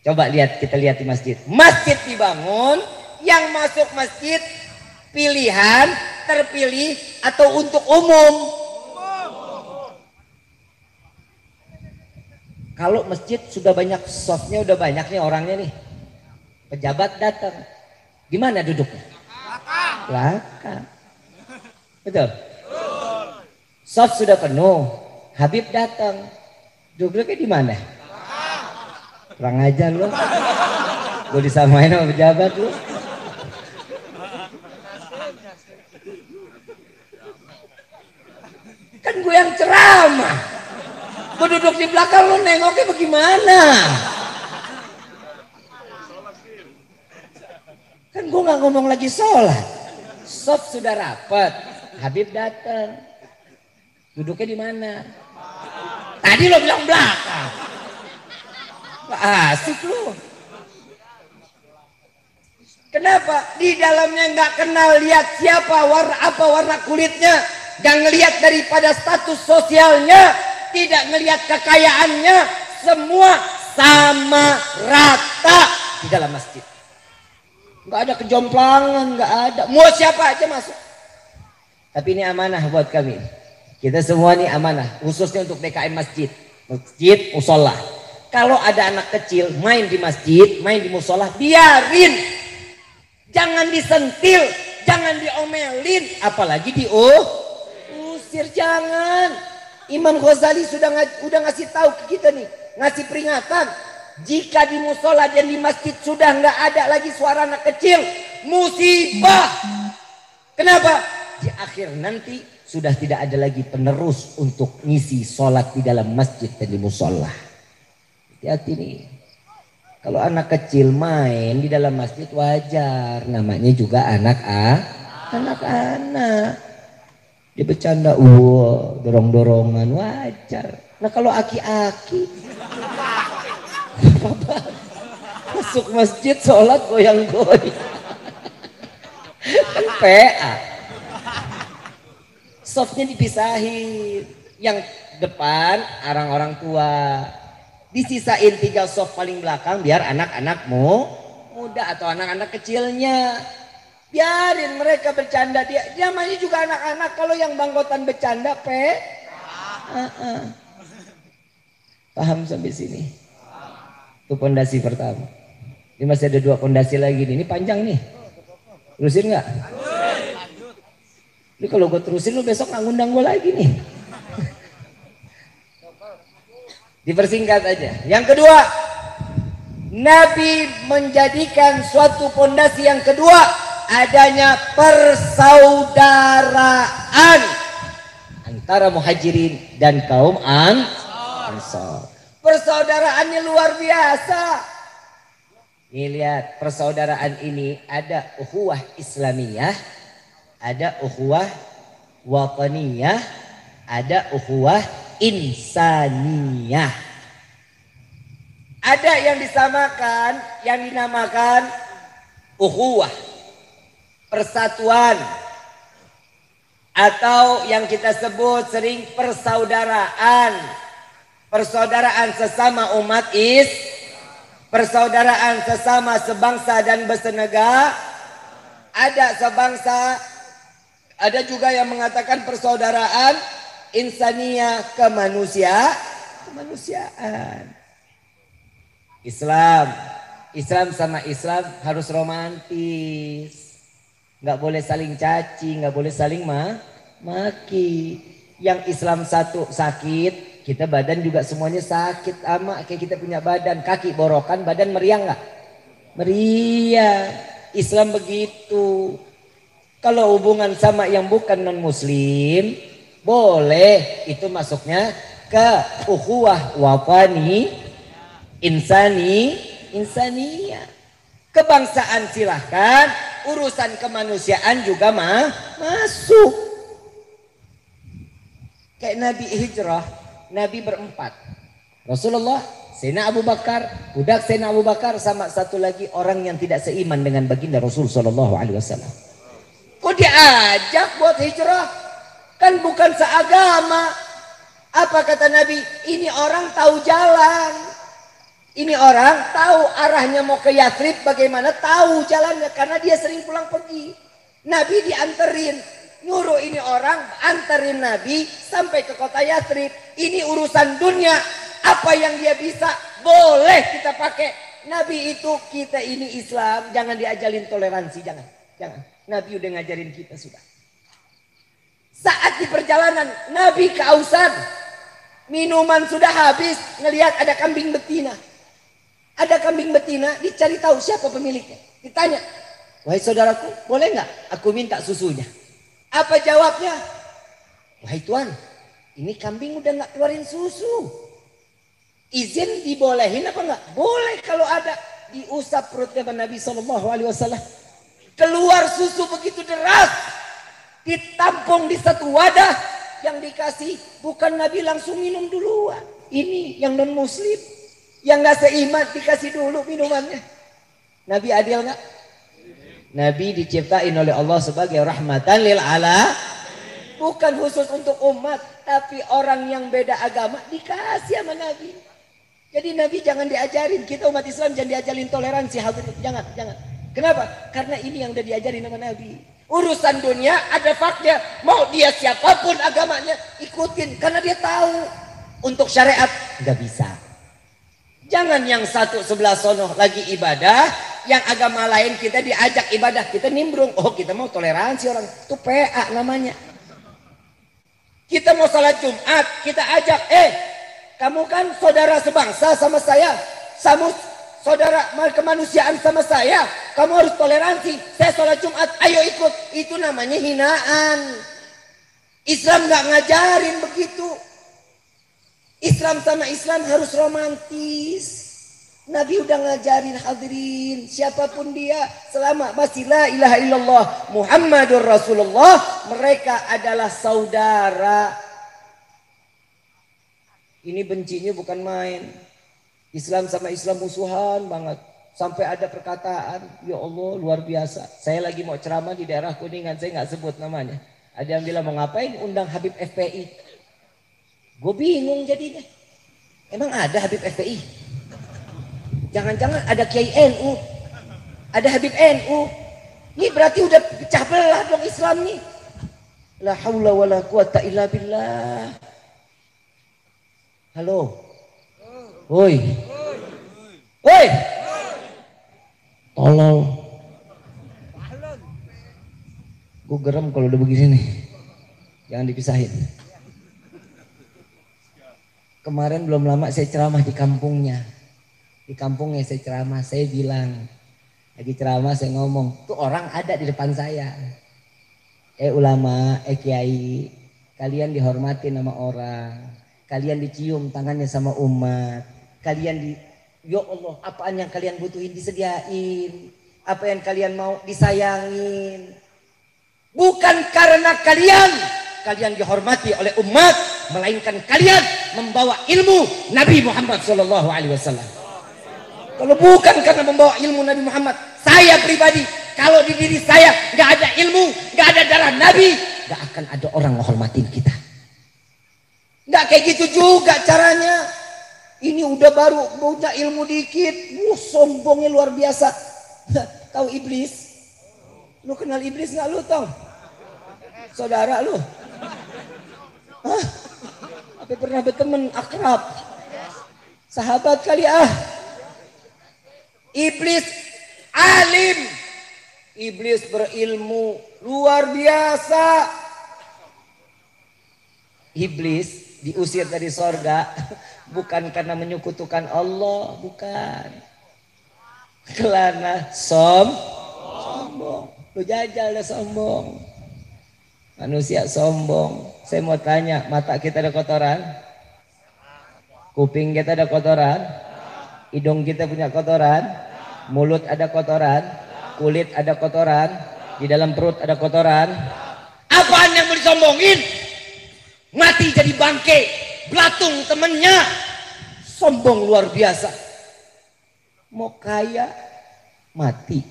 coba lihat, kita lihat di masjid. Masjid dibangun, yang masuk masjid pilihan, terpilih atau untuk umum? Kalau masjid sudah banyak softnya, udah banyak nih orangnya nih, pejabat datang, gimana duduknya? Belakang. Betul? Soft sudah penuh, Habib datang, duduknya di mana? Kurang ajar lu, gue disamain sama pejabat lu. Kan gue yang ceramah, gue duduk di belakang, lu nengoknya bagaimana? Kan gue nggak ngomong lagi sholat. Sof sudah rapat, Habib datang, duduknya di mana? Tadi lo bilang belakang, asik lu. Kenapa? Di dalamnya nggak kenal, lihat siapa, apa warna kulitnya, nggak ngelihat daripada status sosialnya, tidak ngelihat kekayaannya, semua sama rata di dalam masjid. Nggak ada kejomplangan, nggak ada. Mau siapa aja masuk. Tapi ini amanah buat kami. Kita semua ini amanah, khususnya untuk DKM masjid, masjid musola. Kalau ada anak kecil main di masjid, main di musola, biarin. Jangan disentil, jangan diomelin, apalagi diusir, jangan. Imam Ghazali sudah ngasih tahu ke kita nih, ngasih peringatan. Jika di musola dan di masjid sudah nggak ada lagi suara anak kecil, musibah. Kenapa? Di akhir nanti sudah tidak ada lagi penerus untuk ngisi sholat di dalam masjid dan di musola. Hati-hati nih. Kalau anak kecil main di dalam masjid wajar, namanya juga anak-anak. Dia bercanda, dorong-dorongan wajar. Nah kalau aki-aki masuk masjid sholat goyang-goyang, kan PA. Softnya dipisahin, yang depan orang tua, disisain 3 soft paling belakang biar anak-anakmu muda atau anak-anak kecilnya. Biarin mereka bercanda, dia namanya juga anak-anak. Kalau yang bangkotan bercanda paham sampai sini? Itu pondasi pertama. Ini masih ada 2 pondasi lagi nih. Ini panjang nih. Terusin nggak? Ini kalau gue terusin lu besok nggak ngundang gue lagi nih. Dipersingkat aja. Yang kedua, Nabi menjadikan suatu pondasi yang kedua adanya persaudaraan antara muhajirin dan kaum Ansor. Persaudaraannya luar biasa. Nih lihat, persaudaraan ini ada ukhuwah Islamiyah, ada ukhuwah wataniyah, ada ukhuwah insaniyah. Ada yang disamakan, yang dinamakan ukhuwah, persatuan, atau yang kita sebut sering persaudaraan. Persaudaraan sesama umat persaudaraan sesama sebangsa dan bersenegara. Ada sebangsa, ada juga yang mengatakan persaudaraan insania kemanusiaan. Islam sama Islam harus romantis, nggak boleh saling caci, nggak boleh saling maki. Yang Islam satu sakit, kita badan juga semuanya sakit, sama kayak kita punya badan, kaki borokan, badan meriang nggak? Meriang. Islam begitu. Kalau hubungan sama yang bukan non muslim boleh, itu masuknya ke ukhuwah wafani insaniyah. Kebangsaan silahkan, urusan kemanusiaan juga masuk. Kayak Nabi hijrah, Nabi berempat. Rasulullah, Sayyidina Abu Bakar, budak Sayyidina Abu Bakar, sama satu lagi orang yang tidak seiman dengan baginda Rasul sallallahu alaihi wasallam. Kok diajak buat hijrah? Kan bukan seagama. Apa kata Nabi? Ini orang tahu jalan. Ini orang tahu arahnya mau ke Yathrib bagaimana, tahu jalannya karena dia sering pulang pergi. Nabi dianterin, nyuruh ini orang anterin Nabi sampai ke kota Yathrib. Ini urusan dunia, apa yang dia bisa boleh kita pakai. Nabi itu, kita ini Islam, jangan diajarin toleransi, jangan. Nabi udah ngajarin kita sudah. Saat di perjalanan Nabi kehausan, minuman sudah habis, ngelihat ada kambing betina. Ada kambing betina, dicari tahu siapa pemiliknya. Ditanya, wahai saudaraku, boleh nggak aku minta susunya? Apa jawabnya? Wahai tuan, ini kambing udah nggak keluarin susu. Izin dibolehin apa nggak? Boleh kalau ada. Diusap perutnya Nabi SAW. Keluar susu begitu deras, ditampung di satu wadah yang dikasih. Bukan Nabi langsung minum duluan. Ini yang non muslim, yang nggak seiman dikasih dulu minumannya. Nabi adil nggak? Nabi diciptain oleh Allah sebagai rahmatan lil alamin. Bukan khusus untuk umat, tapi orang yang beda agama dikasih sama Nabi. Jadi Nabi jangan diajarin, kita umat Islam jangan diajarin toleransi, jangan. Kenapa? Karena ini yang udah diajarin sama Nabi. Urusan dunia ada faknya, mau dia siapapun agamanya ikutin karena dia tahu. Untuk syariat nggak bisa. Jangan yang satu sebelah sono lagi ibadah, yang agama lain kita diajak ibadah, kita nimbrung. Oh, kita mau toleransi orang, itu PA namanya. Kita mau salat Jumat, kita ajak, kamu kan saudara sebangsa sama saya, saudara kemanusiaan sama saya, kamu harus toleransi. Saya salat Jumat, ayo ikut. Itu namanya hinaan. Islam nggak ngajarin begitu. Islam sama Islam harus romantis. Nabi udah ngajarin hadirin, siapapun dia, selama masih la ilaha illallah Muhammadur Rasulullah, mereka adalah saudara. Ini bencinya bukan main. Islam sama Islam musuhan banget. Sampai ada perkataan, ya Allah luar biasa. Saya lagi mau ceramah di daerah Kuningan, saya nggak sebut namanya. Ada yang bilang, mau ngapain undang Habib FPI? Gue bingung jadinya. Emang ada Habib FPI? Jangan-jangan ada Kiai NU, ada Habib NU. Ini berarti udah pecah belah dong Islam nih. La haula wala quwata illa billah. Halo. Woi. Woi. Tolol. Gue geram kalau udah begini nih. Jangan dipisahin. Kemarin belum lama saya ceramah di kampungnya. Di kampungnya saya ceramah, saya bilang, lagi ceramah saya ngomong, tuh orang ada di depan saya. Ulama, kiai, kalian dihormati sama orang, kalian dicium tangannya sama umat, kalian ya Allah, apaan yang kalian butuhin disediain, apa yang kalian mau disayangin. Bukan karena kalian dihormati oleh umat, melainkan kalian membawa ilmu Nabi Muhammad SAW. Kalau bukan karena membawa ilmu Nabi Muhammad, saya pribadi, kalau di diri saya nggak ada ilmu, nggak ada darah Nabi, nggak akan ada orang menghormatin kita. Nggak kayak gitu juga caranya. Ini udah baru punya ilmu dikit, sombongnya luar biasa. Tahu iblis? Lu kenal iblis nggak lu, Tong? Saudara lu? Hah? Apa pernah berteman akrab? Sahabat kali ah. Iblis alim. Iblis berilmu luar biasa. Iblis diusir dari sorga bukan karena menyekutukan Allah, bukan. Karena sombong. Lu jajal dah sombong. Manusia sombong. Saya mau tanya, mata kita ada kotoran? Kuping kita ada kotoran? Hidung kita punya kotoran? Mulut ada kotoran? kulit ada kotoran, di dalam perut ada kotoran. Apaan yang mau disombongin? Mati jadi bangke, belatung temennya. Sombong luar biasa. Mau kaya, mati.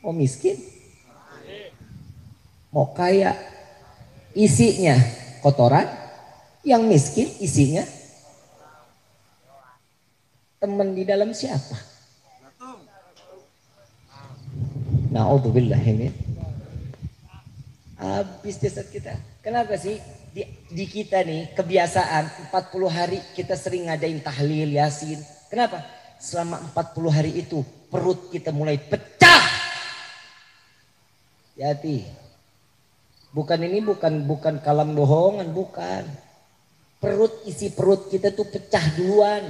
Mau miskin, mau kaya, isinya kotoran. Yang miskin isinya teman di dalam siapa? Na'udzubillah min. Habis jasad kita. Kenapa sih di kita nih kebiasaan 40 hari kita sering ngadain tahlil yasin. Kenapa? Selama 40 hari itu perut kita mulai pecah. Hati. Bukan ini bukan kalam bohongan, bukan. Isi perut kita tuh pecah duluan.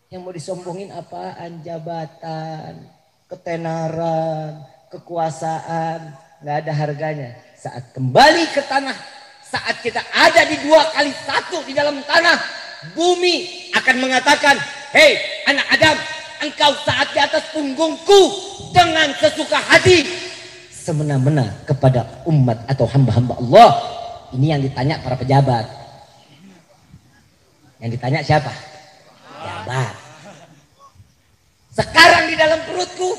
Yang mau disombongin apaan? Jabatan, ketenaran, kekuasaan, nggak ada harganya. Saat kembali ke tanah, saat kita ada di 2x1 di dalam tanah, bumi akan mengatakan, hei anak Adam, engkau saat di atas punggungku dengan sesuka hati, semena-mena kepada umat atau hamba-hamba Allah. Ini yang ditanya para pejabat. Yang ditanya siapa? Pejabat. Sekarang di dalam perutku,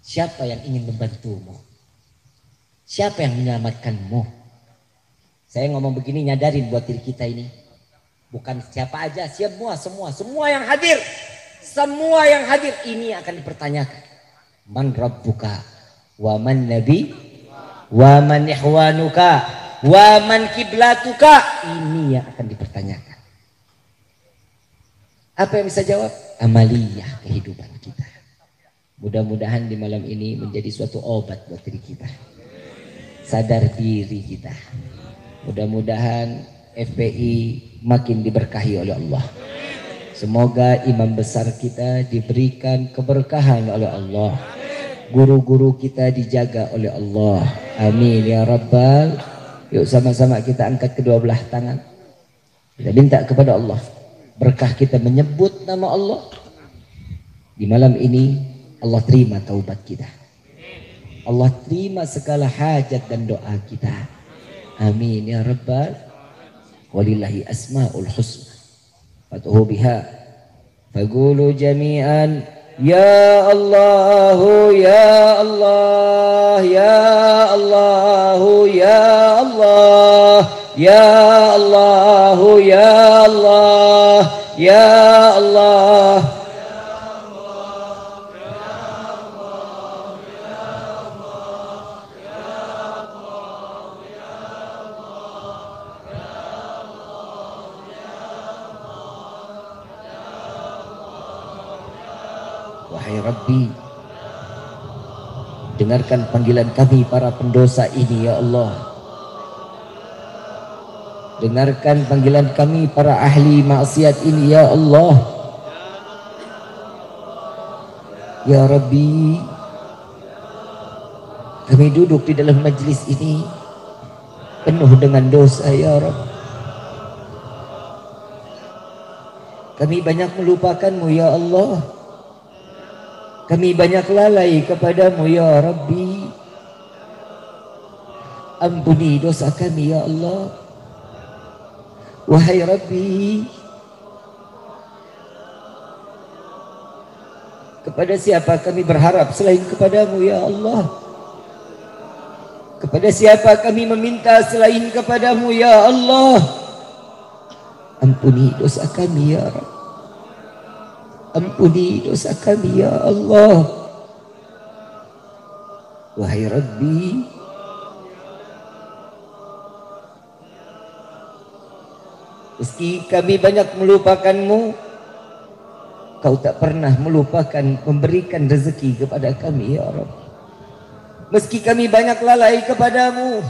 siapa yang ingin membantumu? Siapa yang menyelamatkanmu? Saya ngomong begini nyadarin buat diri kita ini. Bukan siapa aja, semua yang hadir. Semua yang hadir ini akan dipertanyakan. Man rabbuka, wa man nabi, wa man ihwanuka, wa man kiblatuka. Ini yang akan dipertanyakan. Apa yang bisa jawab? Amaliyah kehidupan kita. Mudah-mudahan di malam ini menjadi suatu obat buat diri kita. Sadar diri kita. Mudah-mudahan FPI makin diberkahi oleh Allah. Semoga imam besar kita diberikan keberkahan oleh Allah. Guru-guru kita dijaga oleh Allah. Amin ya Rabbal. Yuk sama-sama kita angkat kedua belah tangan. Kita minta kepada Allah. Berkah kita menyebut nama Allah. Di malam ini Allah terima taubat kita. Allah terima segala hajat dan doa kita. Amin ya Rabbal. Walillahi asma'ul husna. Fatuhu biha. Faqulu jami'an. Ya Allah, ya Allah, ya Allah, ya Allah, ya Allah, ya Allah, ya Allah. Wahai Rabbi, dengarkan panggilan kami para pendosa ini ya Allah. Dengarkan panggilan kami para ahli maksiat ini ya Allah. Ya Rabbi, kami duduk di dalam majlis ini penuh dengan dosa ya Rabb. Kami banyak melupakanmu ya Allah. Kami banyak lalai kepadamu ya Rabbi. Ampuni dosa kami ya Allah. Wahai Rabbi, kepada siapa kami berharap selain kepadamu ya Allah? Kepada siapa kami meminta selain kepadamu ya Allah? Ampuni dosa kami ya Rabbi. Ampuni dosa kami ya Allah. Wahai Rabbi, meski kami banyak melupakanmu, Kau tak pernah melupakan memberikan rezeki kepada kami ya Rabbi. Meski kami banyak lalai kepadamu,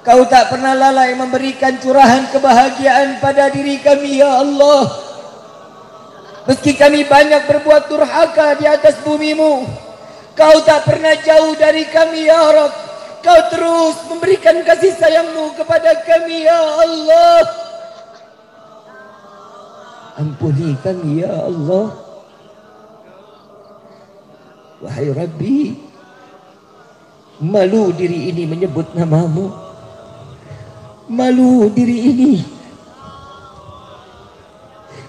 Kau tak pernah lalai memberikan curahan kebahagiaan pada diri kami ya Allah. Meski kami banyak berbuat durhaka di atas bumimu, Kau tak pernah jauh dari kami ya Rabb. Kau terus memberikan kasih sayangmu kepada kami ya Allah. Ampuni kami ya Allah. Wahai Rabbi, malu diri ini menyebut namamu. Malu diri ini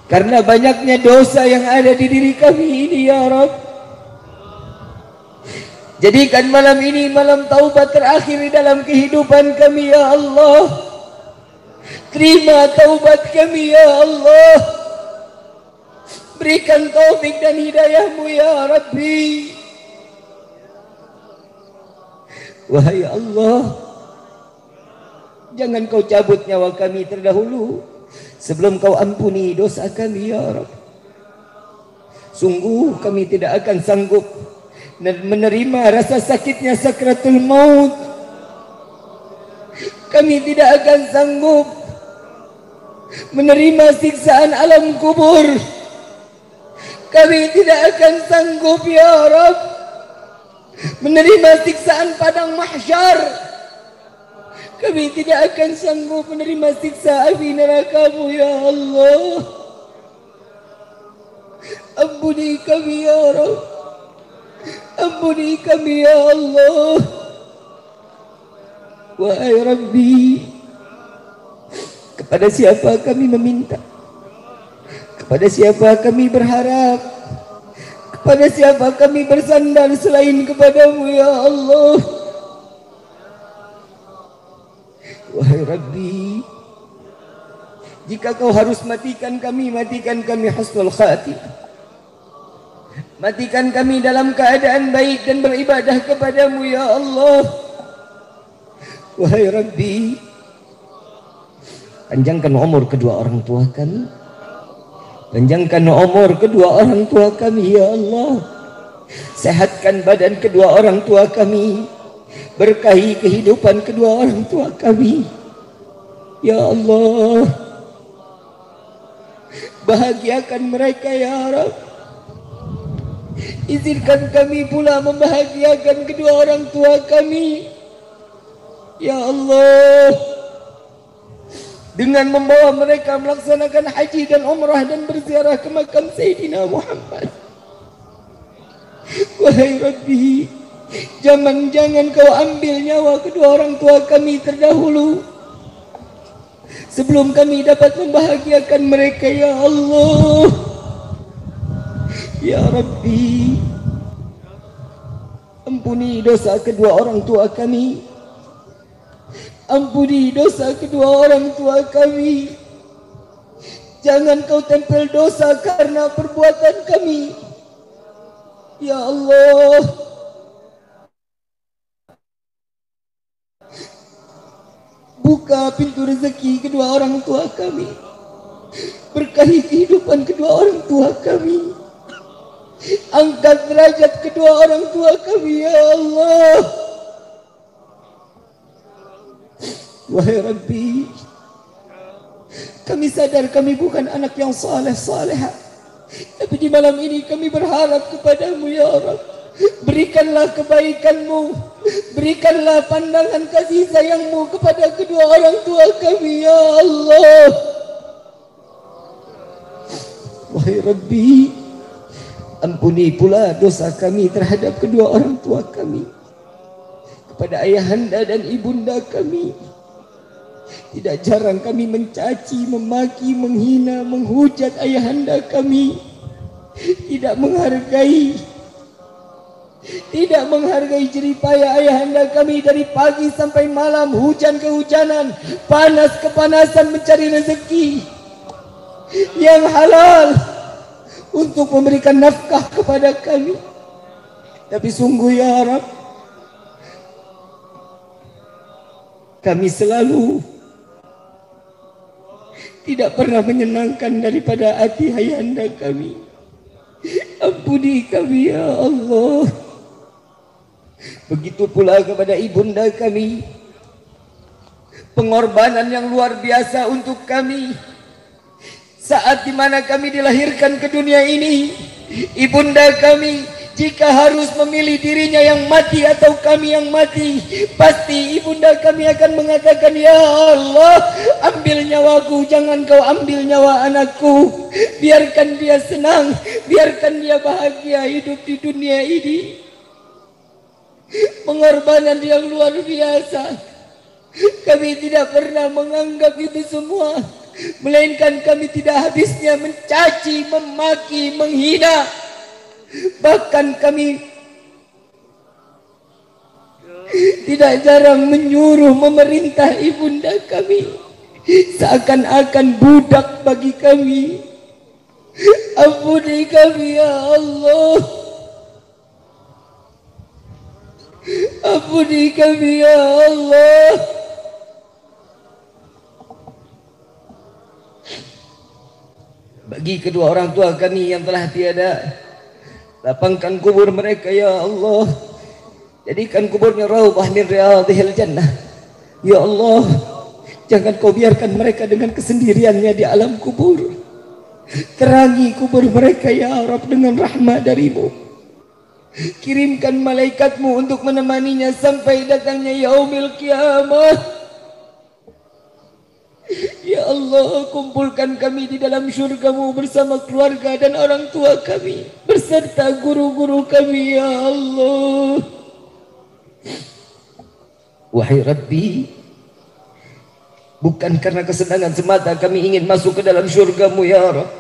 karena banyaknya dosa yang ada di diri kami ini ya Rabb. Jadikan malam ini malam taubat terakhir di dalam kehidupan kami ya Allah. Terima taubat kami ya Allah. Berikan taufik dan hidayahmu ya Rabbi. Wahai Allah, jangan kau cabut nyawa kami terdahulu sebelum kau ampuni dosa kami ya Rabb. Sungguh kami tidak akan sanggup menerima rasa sakitnya sakratul maut. Kami tidak akan sanggup menerima siksaan alam kubur. Kami tidak akan sanggup ya Rabb menerima siksaan padang mahsyar. Kami tidak akan sanggup menerima siksa api neraka-Mu ya Allah. Ampuni kami ya Rabb. Ampuni kami ya Allah. Wahai Rabbi, kepada siapa kami meminta? Kepada siapa kami berharap? Kepada siapa kami bersandar selain kepadamu ya Allah? Wahai Rabbi, jika kau harus matikan kami husnul khatimah. Matikan kami dalam keadaan baik dan beribadah kepadamu ya Allah. Wahai Rabbi, panjangkan umur kedua orang tua kami. Panjangkan umur kedua orang tua kami ya Allah. Sehatkan badan kedua orang tua kami. Berkahi kehidupan kedua orang tua kami ya Allah. Bahagiakan mereka ya Rabb. Izinkan kami pula membahagiakan kedua orang tua kami ya Allah, dengan membawa mereka melaksanakan haji dan umrah dan berziarah ke makam Sayyidina Muhammad. Wahai Rabbi, jangan kau ambil nyawa kedua orang tua kami terdahulu sebelum kami dapat membahagiakan mereka ya Allah. Ya Rabbi, ampuni dosa kedua orang tua kami. Ampuni dosa kedua orang tua kami. Jangan kau tempel dosa karena perbuatan kami ya Allah. Buka pintu rezeki kedua orang tua kami. Berkahi kehidupan kedua orang tua kami. Angkat derajat kedua orang tua kami ya Allah. Wahai Rabbi, kami sadar kami bukan anak yang saleh-salehah, tapi di malam ini kami berharap kepadamu ya Rabb. Berikanlah kebaikanmu, berikanlah pandangan kasih sayangmu kepada kedua orang tua kami ya Allah. Wahai Rabbi, ampuni pula dosa kami terhadap kedua orang tua kami. Kepada ayahanda dan ibunda kami, tidak jarang kami mencaci, memaki, menghina, menghujat ayahanda kami. Tidak menghargai jeripaya ayahanda kami dari pagi sampai malam, hujan kehujanan, panas kepanasan mencari rezeki yang halal untuk memberikan nafkah kepada kami. Tapi sungguh ya Rabb, kami selalu tidak pernah menyenangkan daripada hati ayahanda kami. Ampuni kami ya Allah. Begitu pula kepada ibunda kami, pengorbanan yang luar biasa untuk kami. Saat dimana kami dilahirkan ke dunia ini, ibunda kami jika harus memilih dirinya yang mati atau kami yang mati, pasti ibunda kami akan mengatakan, ya Allah, ambil nyawaku, jangan kau ambil nyawa anakku. Biarkan dia senang, biarkan dia bahagia hidup di dunia ini. pengorbanan yang luar biasa. Kami tidak pernah menganggap itu semua, melainkan kami tidak habisnya mencaci, memaki, menghina. Bahkan kami tidak jarang menyuruh, memerintah ibunda kami, seakan-akan budak bagi kami. Ampuni kami ya Allah, ampuni kami ya Allah. Bagi kedua orang tua kami yang telah tiada, lapangkan kubur mereka ya Allah, jadikan kuburnya raudhah min riyadhil jannah ya Allah. Jangan kau biarkan mereka dengan kesendiriannya di alam kubur. Terangi kubur mereka ya Rabb dengan rahmat darimu. Kirimkan malaikatmu untuk menemaninya sampai datangnya yaumil kiamah. Ya Allah, kumpulkan kami di dalam syurga-Mu bersama keluarga dan orang tua kami, beserta guru-guru kami ya Allah. Wahai Rabbi, bukan karena kesenangan semata kami ingin masuk ke dalam syurga-Mu ya Rabb.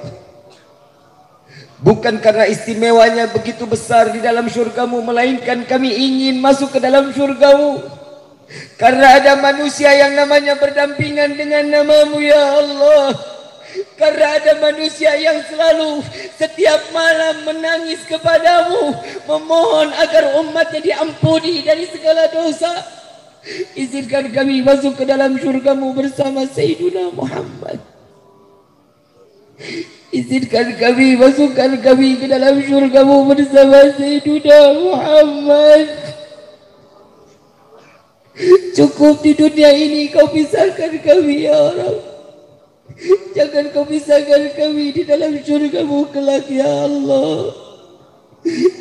Bukan karena istimewanya begitu besar di dalam syurga-Mu, melainkan kami ingin masuk ke dalam syurga-Mu karena ada manusia yang namanya berdampingan dengan nama-Mu ya Allah. Karena ada manusia yang selalu setiap malam menangis kepadamu, memohon agar umatnya diampuni dari segala dosa. Izinkan kami masuk ke dalam syurga-Mu bersama Sayyidina Muhammad. Izinkan kami, masukkan kami ke dalam syurga-Mu bersama Sayyidina Muhammad. Cukup di dunia ini kau pisahkan kami ya Rabb. Jangan kau pisahkan kami di dalam syurga-Mu kelak ya Allah.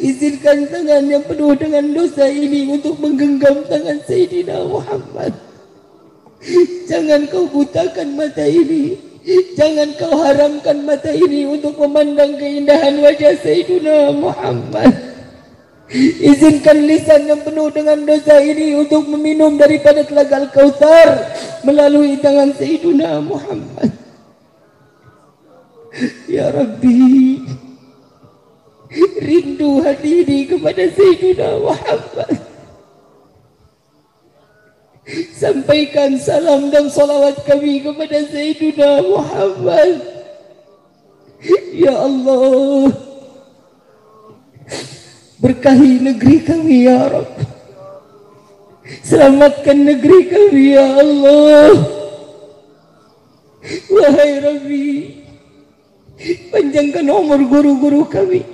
Izinkan tangan yang penuh dengan dosa ini untuk menggenggam tangan Sayyidina Muhammad. Jangan kau butakan mata ini, jangan kau haramkan mata ini untuk memandang keindahan wajah Sayyidina Muhammad. Izinkan lisan yang penuh dengan dosa ini untuk meminum daripada telaga Al-Kautsar melalui tangan Sayyidina Muhammad. Ya Rabbi, rindu hati ini kepada Sayyidina Muhammad. Sampaikan salam dan salawat kami kepada Sayyidina Muhammad. Ya Allah, berkahi negeri kami ya Rabb. Selamatkan negeri kami ya Allah. Wahai Rabbi, panjangkan umur guru-guru kami,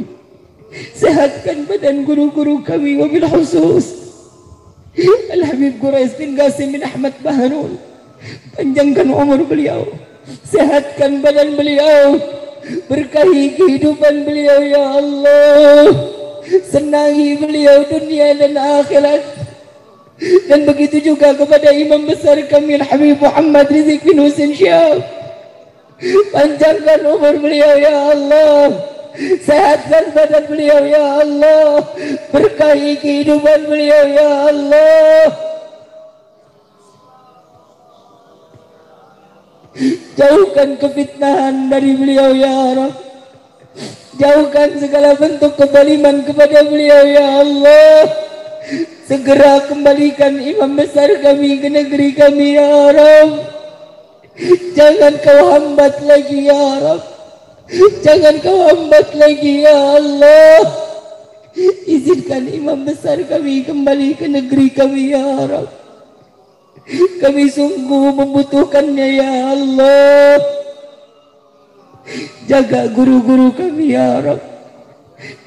sehatkan badan guru-guru kami, wabil khusus Al-Habib Quraish bin Qasim bin Ahmad Baharun. Panjangkan umur beliau, sehatkan badan beliau, berkahi kehidupan beliau ya Allah. Senangi beliau dunia dan akhirat. Dan begitu juga kepada imam besar kami Al-Habib Muhammad Rizik bin Husain Syihab. Panjangkan umur beliau ya Allah, sehatkan badan beliau ya Allah, berkahi kehidupan beliau ya Allah. Jauhkan kefitnahan dari beliau ya Rabb. Jauhkan segala bentuk kezaliman kepada beliau ya Allah. Segera kembalikan imam besar kami ke negeri kami ya Rabb. Jangan kau hambat lagi ya Rabb. Jangan kau hambat lagi ya Allah. Izinkan imam besar kami kembali ke negeri kami ya Rabb. Kami sungguh membutuhkannya ya Allah. Jaga guru-guru kami ya Rabb.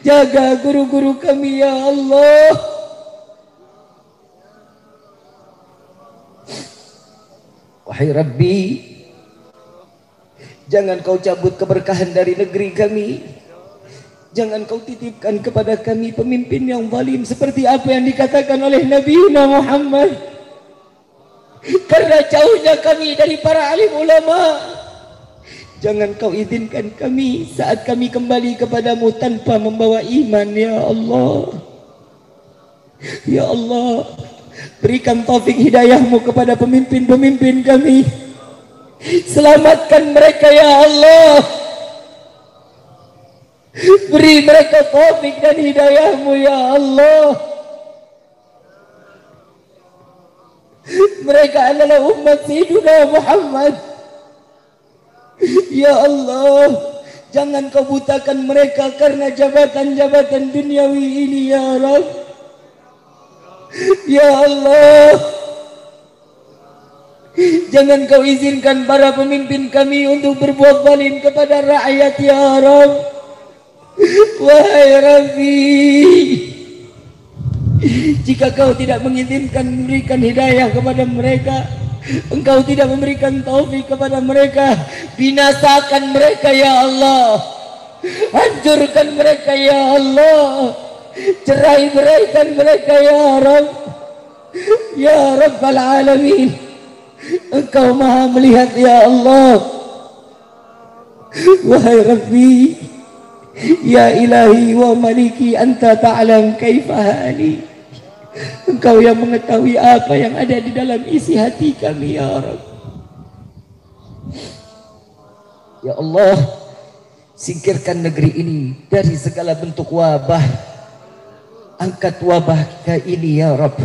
Jaga guru-guru kami ya Allah. Wahai Rabbi, jangan kau cabut keberkahan dari negeri kami. Jangan kau titipkan kepada kami pemimpin yang zalim seperti apa yang dikatakan oleh Nabi Muhammad. Karena jauhnya kami dari para alim ulama, jangan kau izinkan kami saat kami kembali kepadamu tanpa membawa iman ya Allah. Ya Allah, berikan taufik hidayahmu kepada pemimpin-pemimpin kami. Selamatkan mereka ya Allah. Beri mereka taufik dan hidayahmu ya Allah. Mereka adalah umat Sayyidina Muhammad. Ya Allah, jangan kau butakan mereka karena jabatan-jabatan duniawi ini ya Rabb. Ya Allah, jangan kau izinkan para pemimpin kami untuk berbuat zalim kepada rakyat ya Rabb. Wahai Rabbi, jika kau tidak mengizinkan memberikan hidayah kepada mereka, engkau tidak memberikan taufik kepada mereka, binasakan mereka ya Allah, hancurkan mereka ya Allah, cerai beraikan mereka ya Rabb. Ya Rabbal Alamin, engkau maha melihat ya Allah. Wahai Rabbi, ya ilahi wa maliki, anta ta'lam kaifa hali. Engkau yang mengetahui apa yang ada di dalam isi hati kami ya Rabb. Ya Allah, singkirkan negeri ini dari segala bentuk wabah. Angkat wabah kita ini ya Rabb.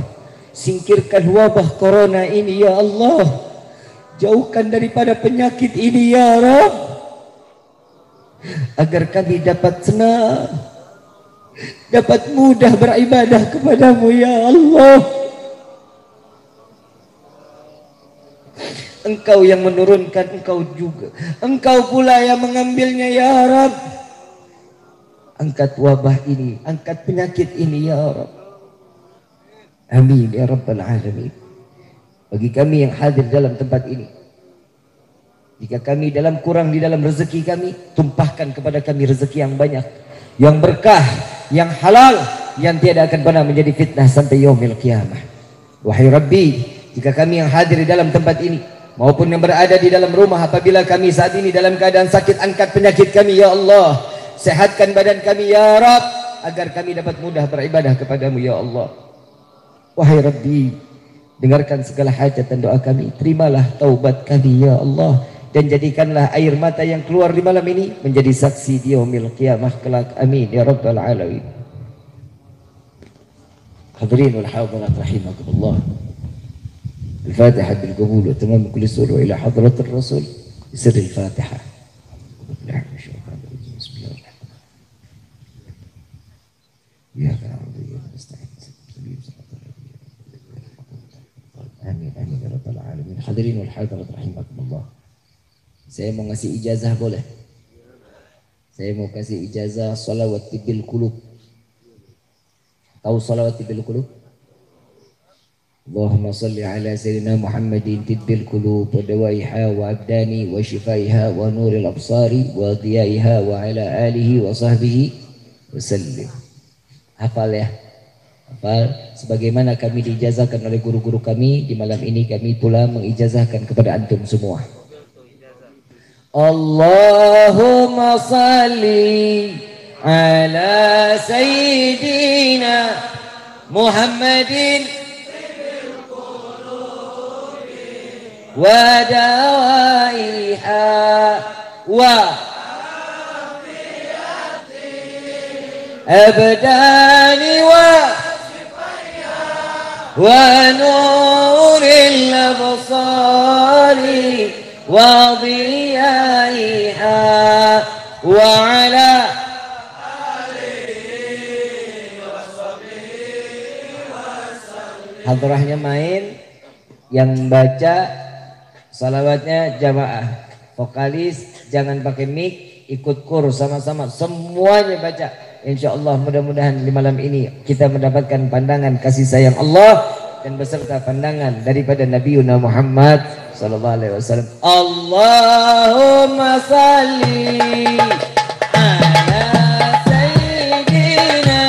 Singkirkan wabah corona ini ya Allah. Jauhkan daripada penyakit ini ya Rabb, agar kami dapat senang, dapat mudah beribadah kepadamu ya Allah. Engkau yang menurunkan, Engkau pula yang mengambilnya ya Rabb. Angkat wabah ini, angkat penyakit ini ya Rabb. Amin ya Rabbal Alamin. Bagi kami yang hadir dalam tempat ini, jika kami kurang di dalam rezeki kami, tumpahkan kepada kami rezeki yang banyak, yang berkah, yang halal, yang tiada akan pernah menjadi fitnah sampai yaumil qiyamah. Wahai Rabbi, jika kami yang hadir di dalam tempat ini maupun yang berada di dalam rumah, apabila kami saat ini dalam keadaan sakit, angkat penyakit kami ya Allah. Sehatkan badan kami ya Rabb, agar kami dapat mudah beribadah kepadamu ya Allah. Wahai Rabbi, dengarkan segala hajat dan doa kami. Terimalah taubat kami ya Allah, dan jadikanlah air mata yang keluar di malam ini menjadi saksi di yaumil qiyamah kelak. Amin ya Rabbal Alamin. Hadirin wal hadirat rahimakumullah. Al-Fatihah bil qabul wa tamam kulli surah ila hadratir Rasul. Sir al-Fatihah. Ya Amin amin ya Rabbal Alamin. Hadirin wal hadirat rahimakumullah. Saya mau ngasih ijazah boleh? Saya mau kasih ijazah salawat bil qulub. Tahu salawat bil qulub? Allahumma salli ala sayyidina Muhammadin tibbil qulub wa dawaiha wa abdani wa shifaiha wa nuril absari wa diyaiha wa ala alihi wa sahbihi wa sallim. Hafal ya? Hafal. Sebagaimana kami diijazahkan oleh guru-guru kami, di malam ini kami pula mengijazahkan kepada antum semua. Allahumma salli ala sayyidina Muhammadin wa dawaiha wa abdani wa nuril absari wa diyaiha wa ala alihi wa sahbihi wa sallim. Hadrahnya main, yang baca salawatnya jamaah, vokalis jangan pakai mic, ikut kur sama-sama, semuanya baca. Insyaallah mudah-mudahan di malam ini kita mendapatkan pandangan kasih sayang Allah dan beserta pandangan daripada Nabiuna Muhammad sallallahu alaihi wasallam. Allahumma salli ala sayyidina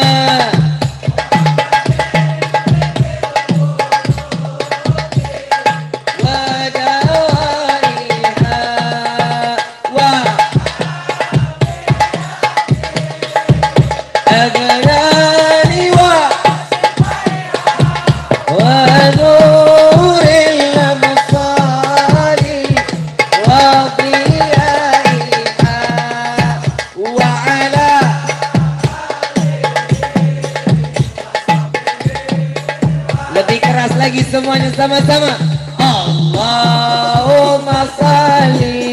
wa dawaiha wa abdani wa lagi semuanya sama-sama. Allahumma salli.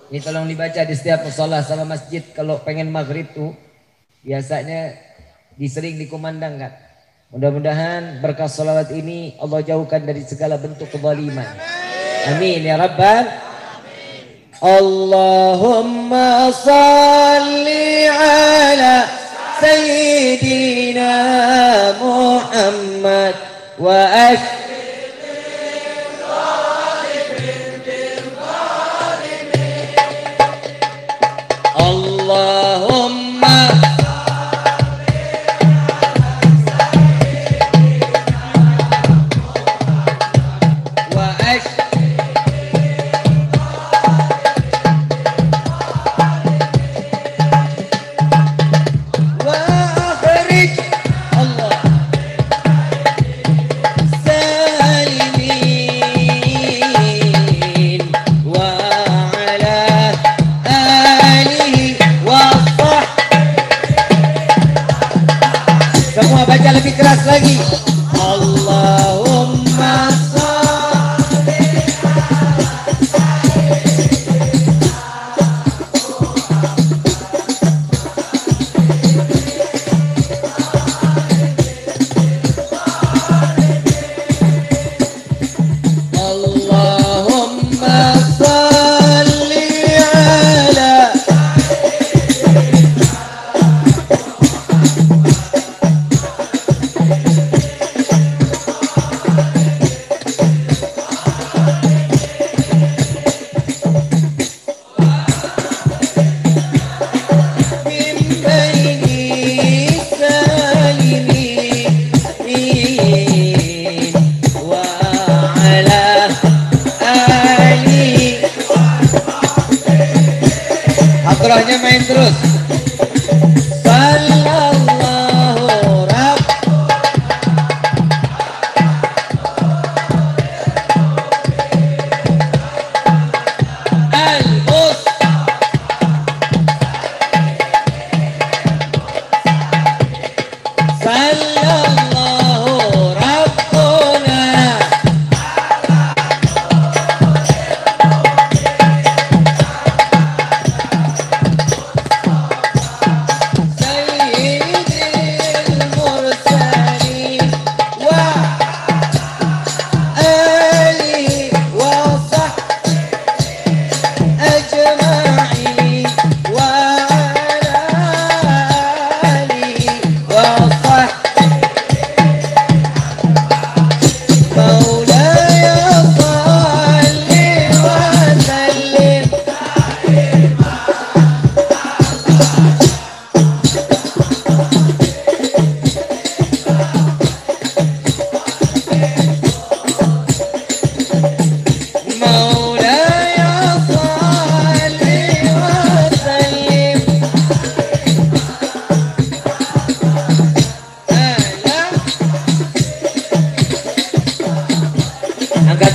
Ini tolong dibaca di setiap musola sama masjid. Kalau pengen maghrib tuh biasanya disering dikumandangkan. Mudah-mudahan berkah salawat ini Allah jauhkan dari segala bentuk kezaliman. Amin ya rabbal. Allahumma salli ala sayyidina Muhammad wa Allahumma wa akhrij Allah salimin wa ala alihi wa semua baca lebih keras lagi. Allahumma salli Allahumma salli ala Atrohnya main terus. Sallallahu rabb al-mus sallallahu rabbuna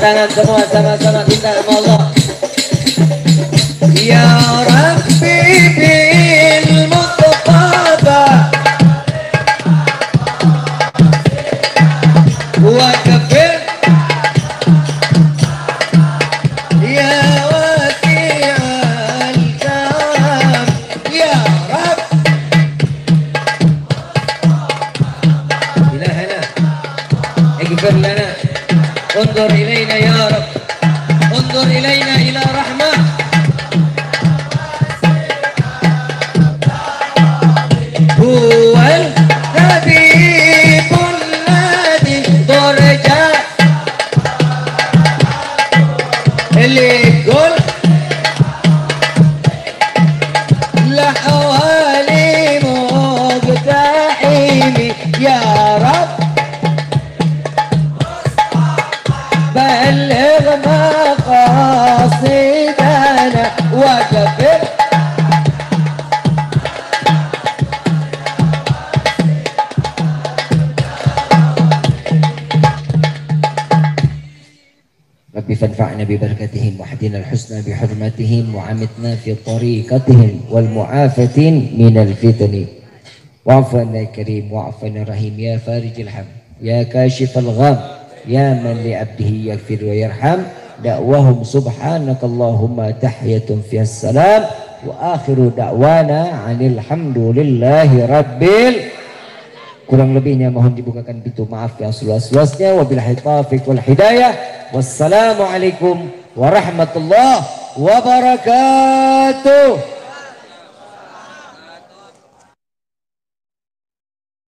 tangan semua sama-sama minta sama Allah. Ya Rabbi bil Mustafa wa kafir ya wasi'al karam ya Rabb ilahana اغفر لنا انظر إلينا يا رب انظر إلينا إلى رحمة هو الحبيب الذي درجة بلغ مقاصدنا وكفر ربي فانفعنا ببركتهم واهدنا الحسنى بحرمتهم وعمتنا في طريقتهم والمعافاة من الفتن واعف عنا يا كريم واعف عنا رحيم يا فارج الهم يا كاشف الغم يا من لعبده يغفر ويرحم دعوهم سبحانك اللهم تحية فيها السلام وآخر دعوانا عن الحمد لله rabbil. Kurang lebihnya mohon dibukakan pintu maaf yang seluas-luasnya. Wabillahi taufiq wal hidayah. Wassalamualaikum warahmatullahi wabarakatuh.